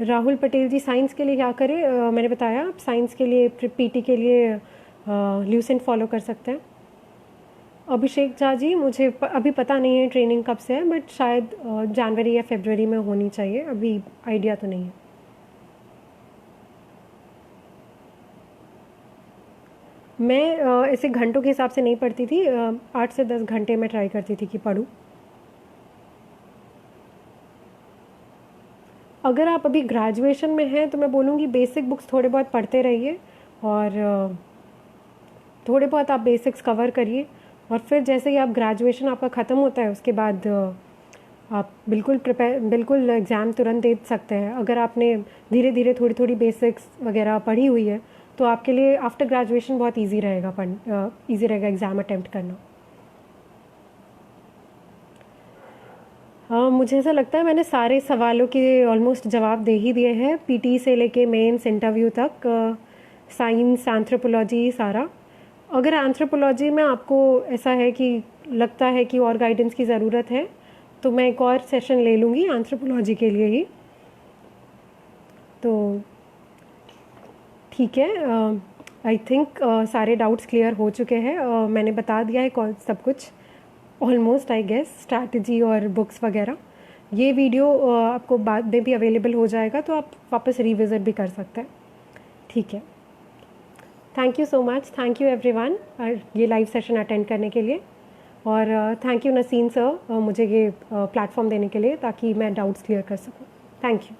Speaker 1: राहुल पटेल जी, साइंस के लिए क्या करें? मैंने बताया, आप साइंस के लिए पीटी के लिए ल्यूसेंट फॉलो कर सकते हैं। अभिषेक झा जी, मुझे अभी पता नहीं है ट्रेनिंग कब से है, बट शायद जनवरी या फरवरी में होनी चाहिए, अभी आइडिया तो नहीं है। मैं ऐसे घंटों के हिसाब से नहीं पढ़ती थी, 8 से 10 घंटे में ट्राई करती थी कि पढूं। अगर आप अभी ग्रेजुएशन में हैं तो मैं बोलूँगी बेसिक बुक्स थोड़े बहुत पढ़ते रहिए और थोड़े बहुत आप बेसिक्स कवर करिए। और फिर जैसे ही आप ग्रेजुएशन आपका ख़त्म होता है उसके बाद आप बिल्कुल एग्ज़ाम तुरंत दे सकते हैं। अगर आपने धीरे धीरे थोड़ी थोड़ी बेसिक्स वगैरह पढ़ी हुई है तो आपके लिए आफ्टर ग्रेजुएशन बहुत ईजी रहेगा एग्ज़ाम अटेम्प्ट करना। मुझे ऐसा लगता है मैंने सारे सवालों के ऑलमोस्ट जवाब दे ही दिए हैं, पीटी से लेके मेंस इंटरव्यू तक, साइंस एंथ्रोपोलॉजी सारा। अगर एंथ्रोपोलॉजी में आपको ऐसा है कि लगता है कि और गाइडेंस की ज़रूरत है तो मैं एक और सेशन ले लूँगी एंथ्रोपोलॉजी के लिए ही। तो ठीक है, आई थिंक सारे डाउट्स क्लियर हो चुके हैं। मैंने बता दिया है सब कुछ ऑलमोस्ट, आई गेस, स्ट्रैटेजी और बुक्स वगैरह। ये वीडियो आपको बाद में भी अवेलेबल हो जाएगा तो आप वापस रिविज़िट भी कर सकते हैं। ठीक है, thank you so much, thank you everyone ये लाइव सेशन अटेंड करने के लिए। और थैंक यू नसीन सर मुझे ये प्लेटफॉर्म देने के लिए ताकि मैं डाउट्स क्लियर कर सकूं। Thank you.